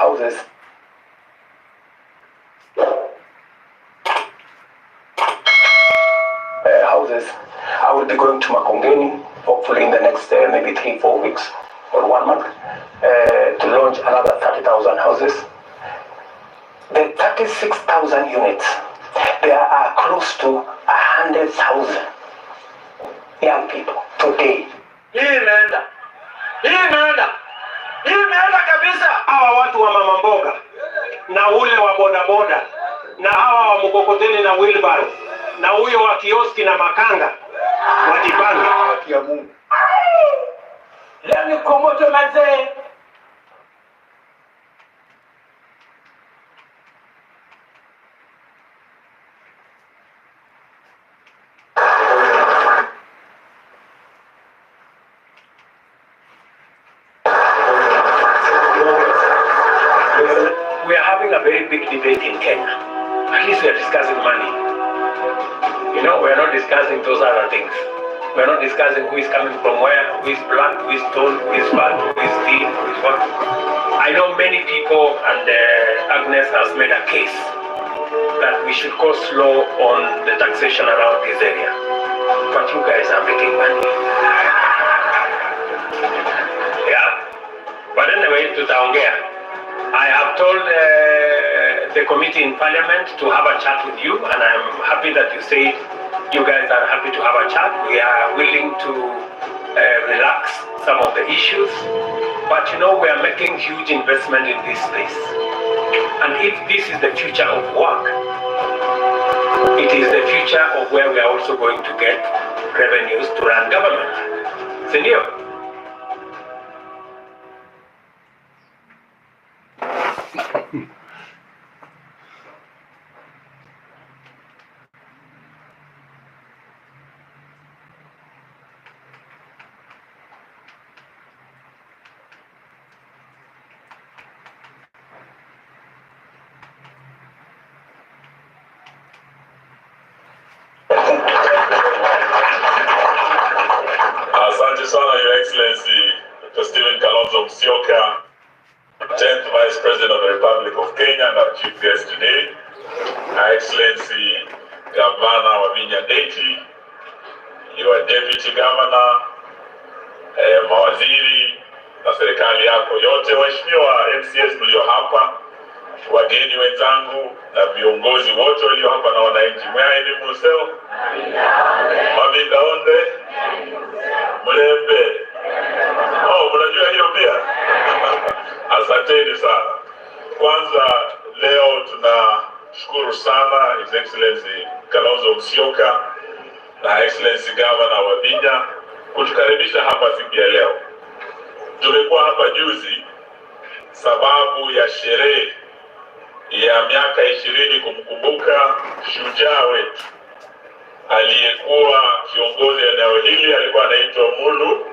houses. I will be going to Makongeni, hopefully in the next maybe 3-4 weeks or 1 month, to launch another 30,000 houses. The 36,000 units, there are close to 100,000 young people today. Hii imeenda kabisa. Hawa watu wa mama mboga na ule wa bodaboda na hawa wa mkokoteni na wheelbarrow na huyo wa kioski na makanga wajipange. Haki ya Mungu. Leo ni komoto mazee. We are having a very big debate in Kenya. At least we are discussing money. You know, we are not discussing those other things. We are not discussing who is coming from where, who is black, who is tall, who is fat, who is thin, who is what. I know many people, and Agnes has made a case that we should go slow on the taxation around this area. But you guys are making money. Yeah. But anyway, tutaongea. I have told the committee in Parliament to have a chat with you, and I'm happy that you say you guys are happy to have a chat. We are willing to relax some of the issues, but you know we are making huge investment in this space. And if this is the future of work, it is the future of where we are also going to get revenues to run government. Senor? Asante sana, Your Excellency, Dr. Stephen Kalonzo Musyoka, 10th Vice President of the Republic of Kenya and our Chief Guest today, Her Excellency Governor Wavinya Ndeti, Your Deputy Governor, mawaziri na serikali yako yote, waheshimiwa MCS mlio hapa, wageni wenzangu na viongozi wote walio hapa na wananchi, mwaeni museo, mabindaonde, mlembe. Mnajua hiyo pia? Asanteni sana. Kwanza leo tunashukuru sana His Excellency Kalonzo Musyoka na Excellency Governor Wavinya kutukaribisha hapa siku ya leo. Tumekuwa hapa juzi sababu ya sherehe ya miaka 20 kumkumbuka shujaa wetu aliyekuwa kiongozi eneo hili, alikuwa anaitwa Mulu.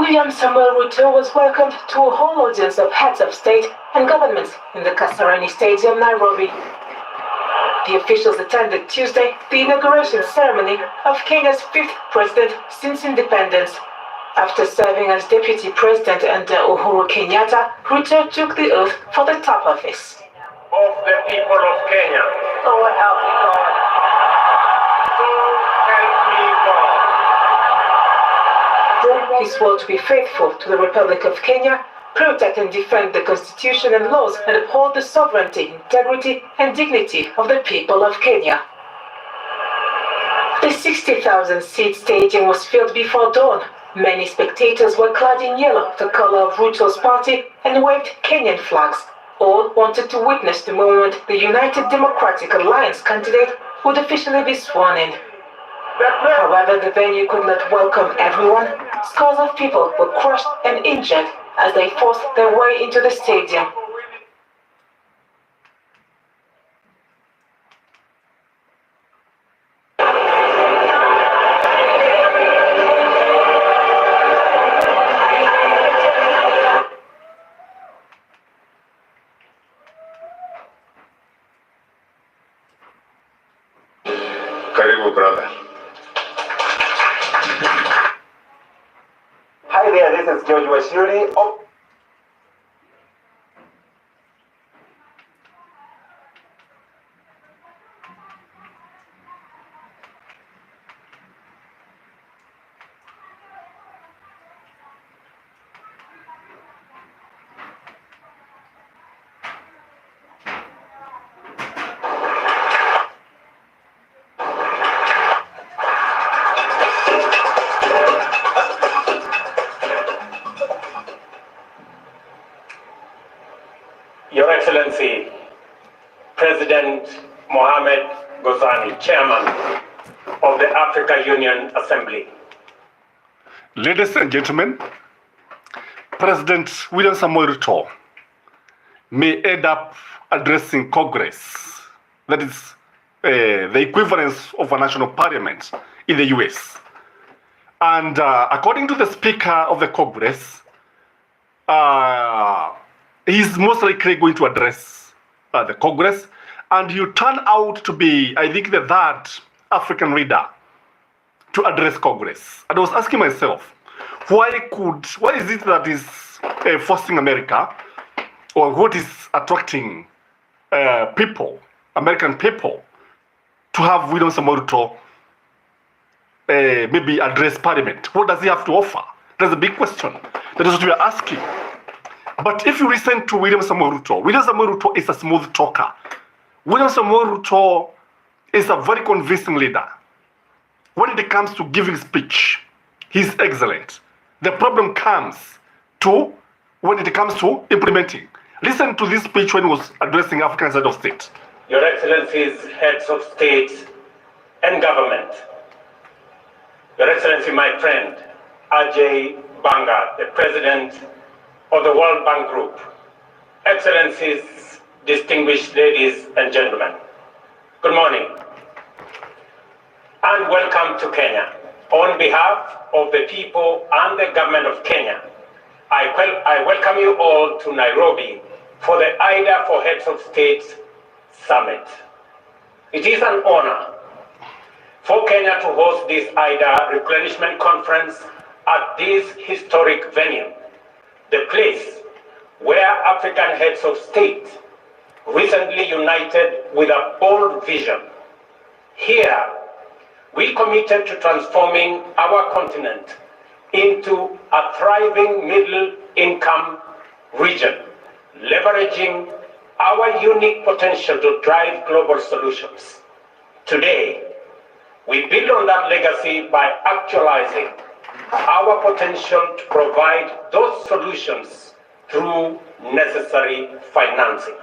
William Samuel Ruto was welcomed to a whole audience of heads of state and governments in the Kasarani Stadium, Nairobi. The officials attended Tuesday the inauguration ceremony of Kenya's 5th president since independence. After serving as deputy president under Uhuru Kenyatta, Ruto took the oath for the top office. Of the people of Kenya. So help me God. So help me God. He swore to be faithful to the Republic of Kenya, protect and defend the Constitution and laws, and uphold the sovereignty, integrity, and dignity of the people of Kenya. The 60,000-seat stadium was filled before dawn. Many spectators were clad in yellow, the color of Ruto's party, and waved Kenyan flags. All wanted to witness the moment the United Democratic Alliance candidate would officially be sworn in. However, the venue could not welcome everyone. Scores of people were crushed and injured as they forced their way into the stadium. Karibu brother. Hi there, this is George Washuri. Your Excellency, President Mohamed Ghazani, Chairman of the Africa Union Assembly. Ladies and gentlemen, President William Samoei Ruto may end up addressing Congress, that is the equivalence of a national parliament in the US. And according to the Speaker of the Congress, he's most likely going to address the Congress, and you turn out to be, I think, the third African leader to address Congress. And I was asking myself, why is it that is forcing America, or what is attracting people, American people, to have William Samoei Ruto maybe address Parliament? What does he have to offer? That's a big question. That is what we are asking. But if you listen to William Samoei Ruto is a smooth talker. William Samoei Ruto is a very convincing leader. When it comes to giving speech, he's excellent. The problem comes to when it comes to implementing. Listen to this speech when he was addressing African side of state. Your Excellencies, heads of state and government. Your Excellency, my friend, Ajay Banga, the President of the World Bank Group. Excellencies, distinguished ladies and gentlemen, good morning and welcome to Kenya. On behalf of the people and the government of Kenya, I welcome you all to Nairobi for the IDA for Heads of State Summit. It is an honor for Kenya to host this IDA replenishment conference at this historic venue, the place where African heads of state recently united with a bold vision. Here, we committed to transforming our continent into a thriving middle-income region, leveraging our unique potential to drive global solutions. Today, we build on that legacy by actualizing our potential to provide those solutions through necessary financing.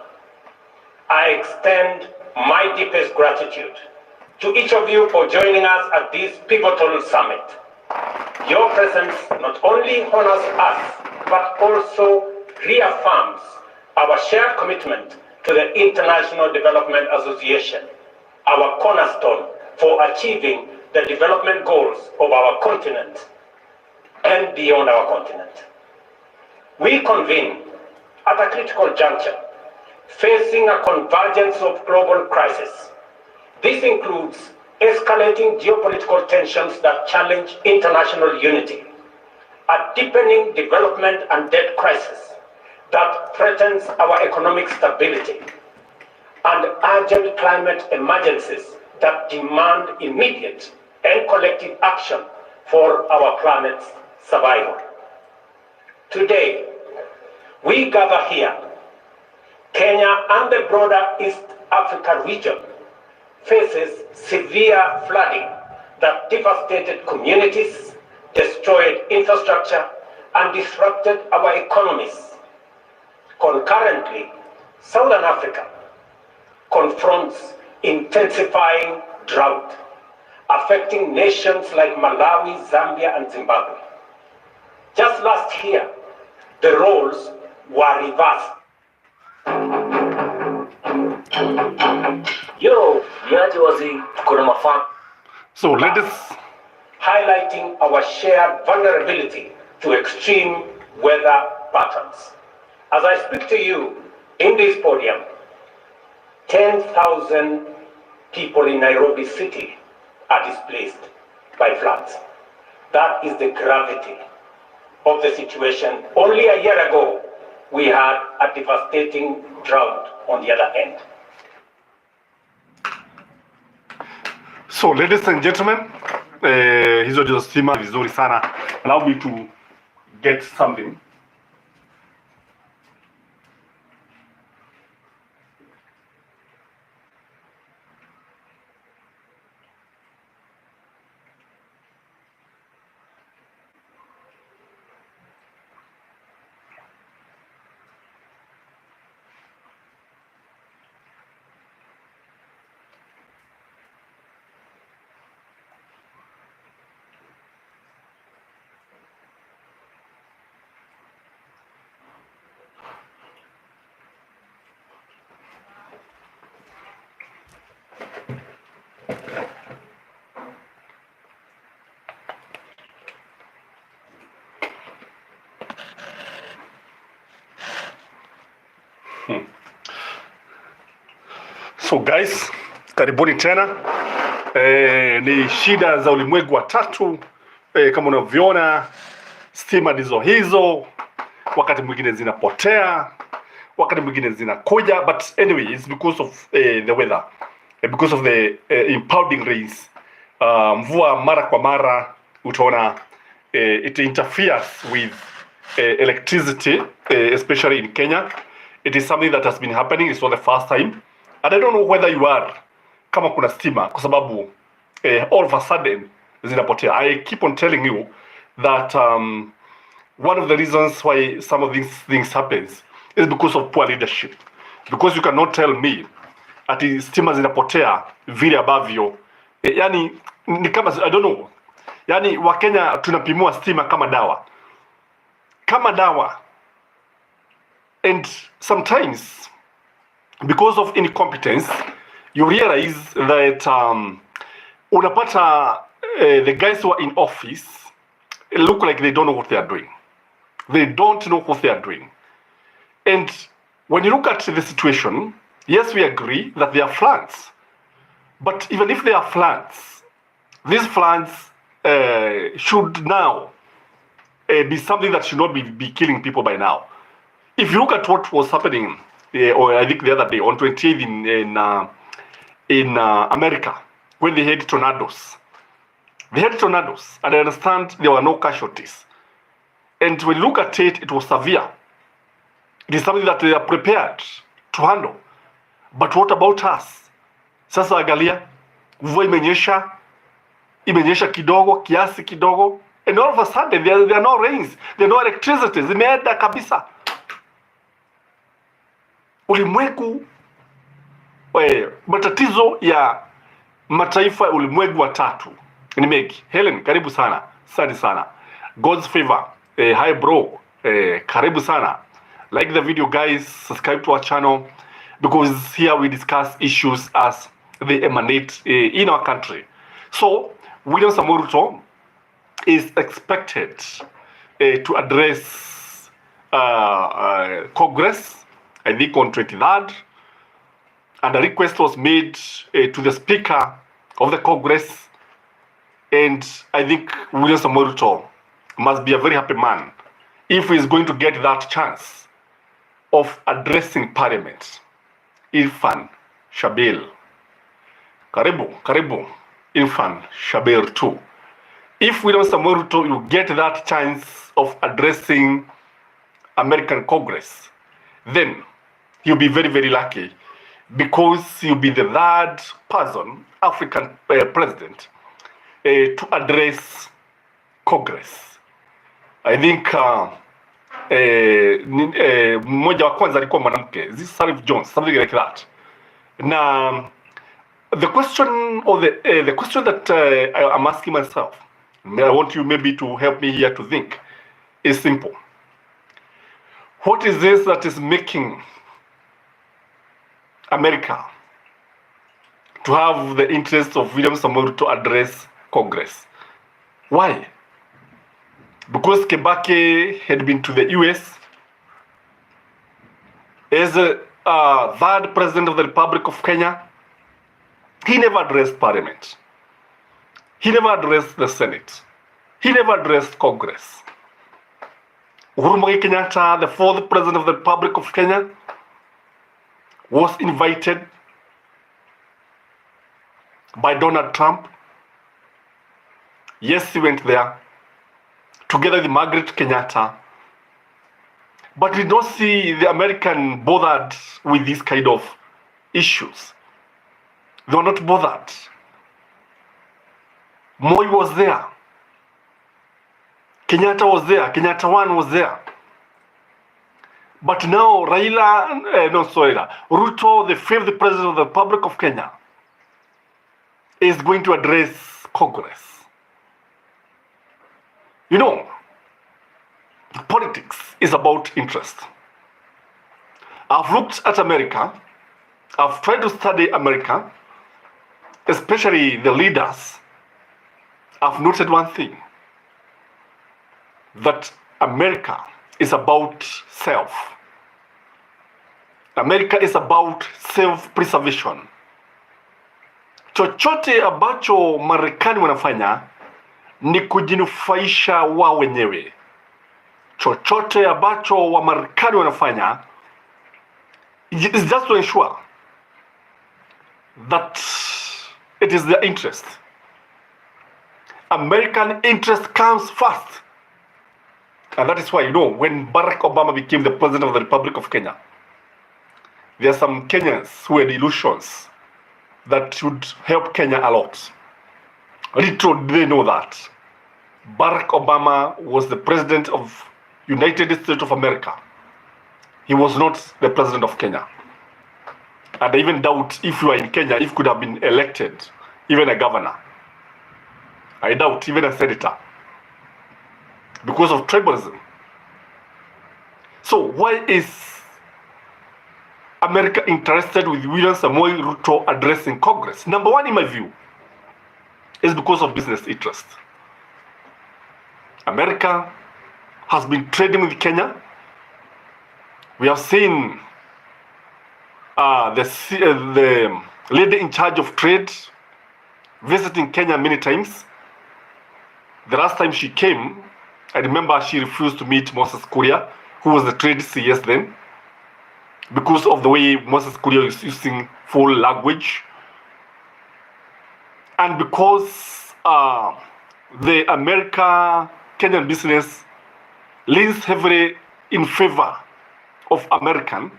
I extend my deepest gratitude to each of you for joining us at this pivotal summit. Your presence not only honors us, but also reaffirms our shared commitment to the International Development Association, our cornerstone for achieving the development goals of our continent. and beyond our continent. We convene at a critical juncture, facing a convergence of global crises. This includes escalating geopolitical tensions that challenge international unity, a deepening development and debt crisis that threatens our economic stability, and urgent climate emergencies that demand immediate and collective action for our planet's survival. Today, we gather here. Kenya and the broader East Africa region faces severe flooding that devastated communities, destroyed infrastructure, and disrupted our economies. Concurrently, Southern Africa confronts intensifying drought, affecting nations like Malawi, Zambia, and Zimbabwe. Just last year, the roles were reversed. So let us highlighting our shared vulnerability to extreme weather patterns. As I speak to you in this podium, 10,000 people in Nairobi City are displaced by floods. That is the gravity of the situation. Only a year ago, we had a devastating drought on the other end. So ladies and gentlemen, hizo ndizo stima vizuri sana. Allow me to get something. So guys, karibuni tena. Ni shida za ulimwengu wa tatu. Kama unavyoona, stima ndizo hizo, wakati mwingine zinapotea, wakati mwingine zinakuja, but anyway, it's because of the weather, because of the impounding rains. Mvua mara kwa mara, utaona it interferes with electricity, especially in Kenya. It is something that has been happening. It's not the first time. And I don't know whether you are kama kuna stima, kwa sababu all of a sudden zinapotea. I keep on telling you that one of the reasons why some of these things happens is because of poor leadership. Because you cannot tell me ati stima zinapotea vile ambavyo yani ni kama I don't know. Yani Wakenya tunapimua stima kama dawa. Kama dawa. And sometimes because of incompetence, you realize that unapata the guys who are in office look like they don't know what they are doing. They don't know what they are doing. And when you look at the situation, yes, we agree that there are floods. But even if there are floods, these floods should now be something that should not be killing people by now. If you look at what was happening, or I think the other day, on 28th in America, when they had tornadoes. They had tornadoes, and I understand there were no casualties. And when you look at it, it was severe. It is something that they are prepared to handle. But what about us? Sasa angalia, mvua imenyesha kidogo, kiasi kidogo, and all of a sudden there are no rains, there are no electricity, zimeenda kabisa. Ulimwengu, matatizo ya mataifa ya ulimwengu wa tatu ni mengi. Helen, karibu sana. Asante sana. God's favor. Hi bro. Karibu sana. Like the video guys, subscribe to our channel, because here we discuss issues as they emanate in our country. So, William Samoei Ruto is expected to address Congress, I think on 23rd, and a request was made to the Speaker of the Congress, and I think William Samoei Ruto must be a very happy man if he is going to get that chance of addressing Parliament. Irfan Shabil. Karibu, Irfan Shabil too. If William Samoei Ruto will get that chance of addressing American Congress, then he'll be very, very lucky, because he'll be the third person, African president, to address Congress. I think mmoja wa kwanza alikuwa mwanamke, Sirif Jones, something like that. Now, the question that I'm asking myself, I want you maybe to help me here to think, is simple. What is this that is making America to have the interest of William Samoei to address Congress? Why? Because Kibaki had been to the US as a third president of the Republic of Kenya. He never addressed Parliament. He never addressed the Senate. He never addressed Congress. Uhuru Muigai Kenyatta, the fourth president of the Republic of Kenya, was invited by Donald Trump. Yes, he went there together with Margaret Kenyatta. But we don't see the American bothered with these kind of issues. They were not bothered. Moi was there. Kenyatta was there. Kenyatta 1 was there. But now Ruto, the fifth president of the Republic of Kenya, is going to address Congress. You know, politics is about interest. I've looked at America. I've tried to study America, especially the leaders. I've noted one thing, that America is about self. America is about self-preservation. Chochote ambacho Marekani wanafanya ni kujinufaisha wao wenyewe. Chochote ambacho wa Marekani wanafanya is just to ensure that it is their interest. American interest comes first. And that is why, you know, when Barack Obama became the president of the Republic of Kenya, there are some Kenyans who had illusions that would help Kenya a lot. Little did they know that Barack Obama was the president of United States of America. He was not the president of Kenya. And I even doubt if you are in Kenya, if could have been elected, even a governor. I doubt, even a senator. Because of tribalism. So why is America interested with William Samoei Ruto addressing Congress? Number one, in my view, is because of business interest. America has been trading with Kenya. We have seen the lady in charge of trade visiting Kenya many times. The last time she came, I remember she refused to meet Moses Kuria, who was the trade CS then, because of the way Moses Kuria is using full language. And because the America-Kenyan business leans heavily in favor of American,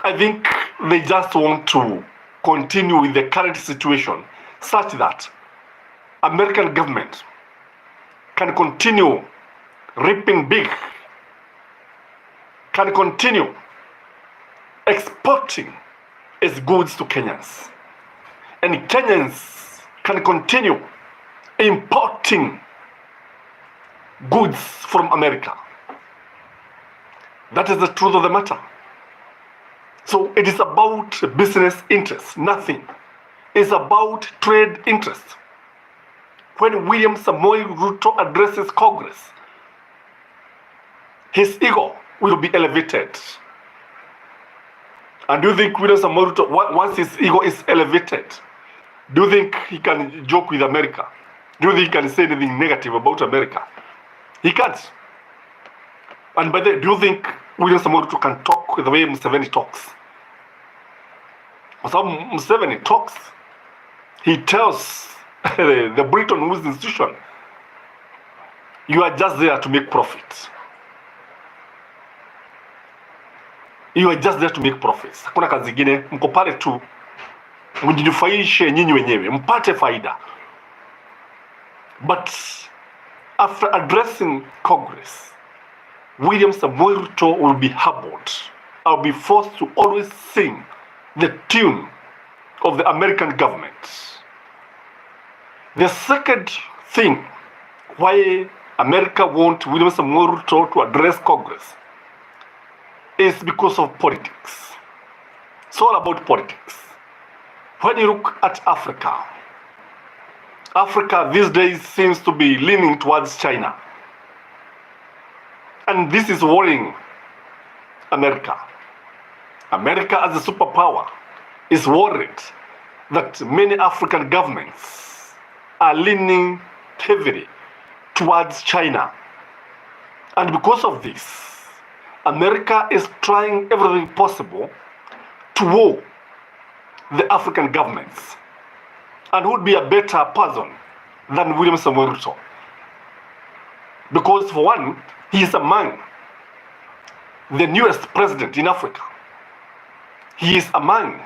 I think they just want to continue with the current situation such that American government can continue reaping big, can continue exporting its goods to Kenyans. And Kenyans can continue importing goods from America. That is the truth of the matter. So it is about business interests, nothing. It's about trade interest. when William Samoei Ruto addresses Congress, his ego will be elevated. And do you think William Samoei Ruto, once his ego is elevated, do you think he can joke with America? Do you think he can say anything negative about America? He can't. And by the way, do you think William Samoei Ruto can talk the way Museveni talks? So Museveni talks, he tells the Bretton Woods institution, you are just there to make profit. You are just there to make profits. Hakuna kazi ingine, mko pale tu mjinufaishe nyinyi wenyewe, mpate faida. But after addressing Congress, William Samoei Ruto will be humbled. I'll be forced to always sing the tune of the American government. The second thing why America wants William Samoei Ruto to address Congress is because of politics. It's all about politics. When you look at Africa, Africa these days seems to be leaning towards China. And this is worrying America. America as a superpower is worried that many African governments are leaning heavily towards China. And because of this, America is trying everything possible to woo the African governments. And who would be a better person than William Samoei Ruto? Because for one, he is among the newest president in Africa. He is among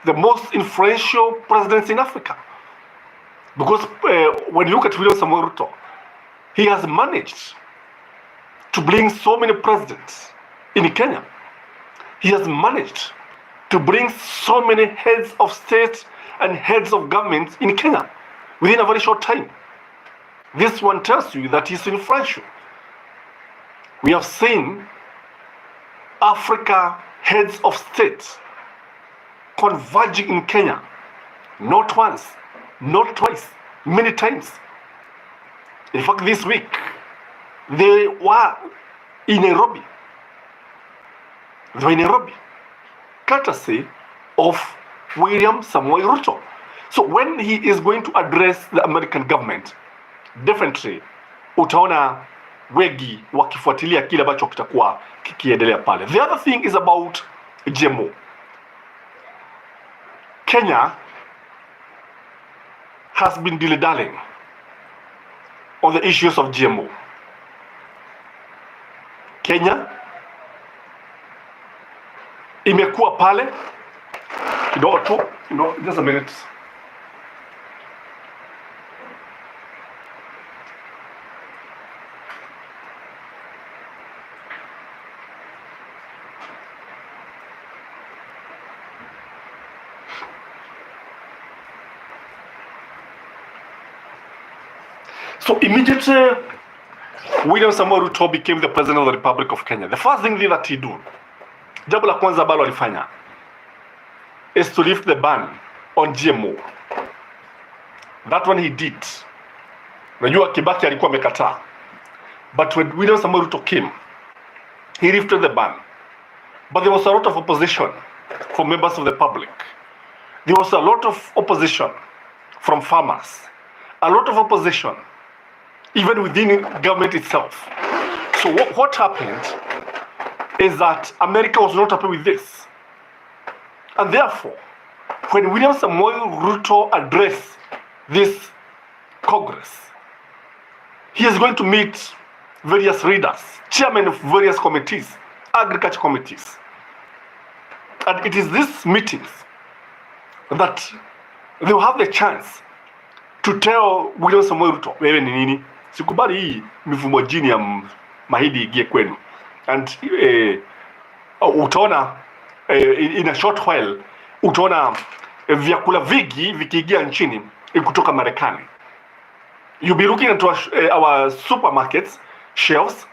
the most influential presidents in Africa. Because when you look at William Samoei Ruto, he has managed to bring so many presidents in Kenya. He has managed to bring so many heads of state and heads of government in Kenya within a very short time. This one tells you that he's influential. We have seen Africa heads of state converging in Kenya, not once, not twice, many times. In fact, this week, they were in Nairobi. They were in Nairobi, courtesy of William Samoei Ruto. So when he is going to address the American government, definitely utaona wengi wakifuatilia kile ambacho kitakuwa kikiendelea pale. The other thing is about GMO. Kenya has been dilly-dallying on the issues of GMO. Kenya imekuwa pale kidogo tu, just a minute. So immediately William Samoei Ruto became the president of the Republic of Kenya, the first thing that he do, jambo la kwanza ambalo alifanya is to lift the ban on GMO. That one he did. Najua Kibaki alikuwa amekataa. But when William Samoei Ruto came, he lifted the ban. But there was a lot of opposition from members of the public. There was a lot of opposition from farmers. A lot of opposition even within government itself. So what happened is that America was not happy with this. And therefore, when William Samoei Ruto addressed this Congress, he is going to meet various leaders, chairmen of various committees, agriculture committees. And it is these meetings that they will have the chance to tell William Samoei Ruto, wewe ni nini? Sikubali hii mifumo jini ya mahidi igie kwenu. And utaona in a short while utaona vyakula vingi vikiingia nchini kutoka Marekani. You'll be looking at our supermarkets shelves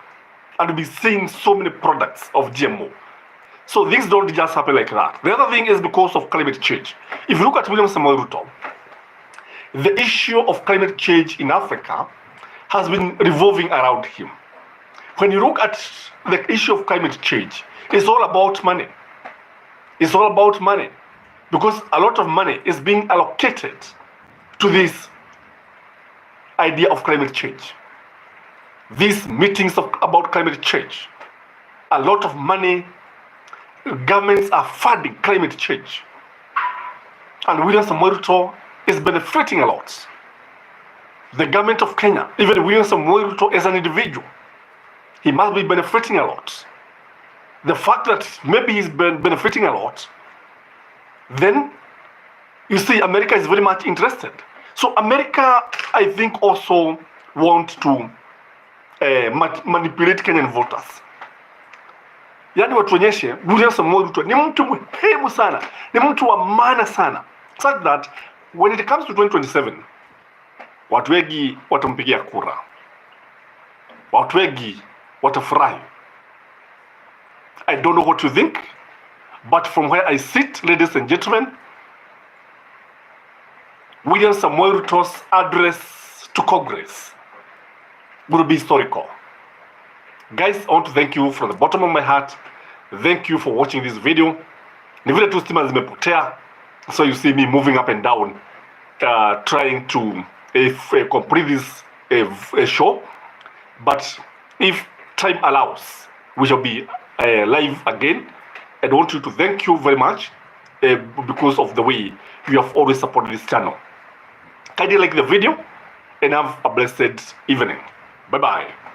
and you'll be seeing so many products of GMO. So things don't just happen like that. The other thing is because of climate change. If you look at William Samoei Ruto, the issue of climate change in Africa has been revolving around him. When you look at the issue of climate change, it's all about money. It's all about money because a lot of money is being allocated to this idea of climate change. These meetings about climate change, a lot of money, governments are funding climate change. And William Samoei Ruto is benefiting a lot. The government of Kenya, even William Samoei Ruto as an individual, he must be benefiting a lot. The fact that maybe he's benefiting a lot, then you see America is very much interested. So America, I think, also want to manipulate Kenyan voters. Yaani watuonyeshe William Samoei Ruto ni mtu muhimu sana, ni mtu wa maana sana, such that when it comes to 2027 watu wengi watampigia kura, watu wengi watafurahi. I don't know what you think, but from where I sit, ladies and gentlemen, William Samoei Ruto's address to Congress will be historical. Guys, I want to thank you from the bottom of my heart. Thank you for watching this video. Ni vile tu stima zimepotea, so you see me moving up and down, trying to complete this show. But if time allows, we shall be live again. I want you to thank you very much because of the way you have always supported this channel. Kindly like the video and have a blessed evening. Bye-bye.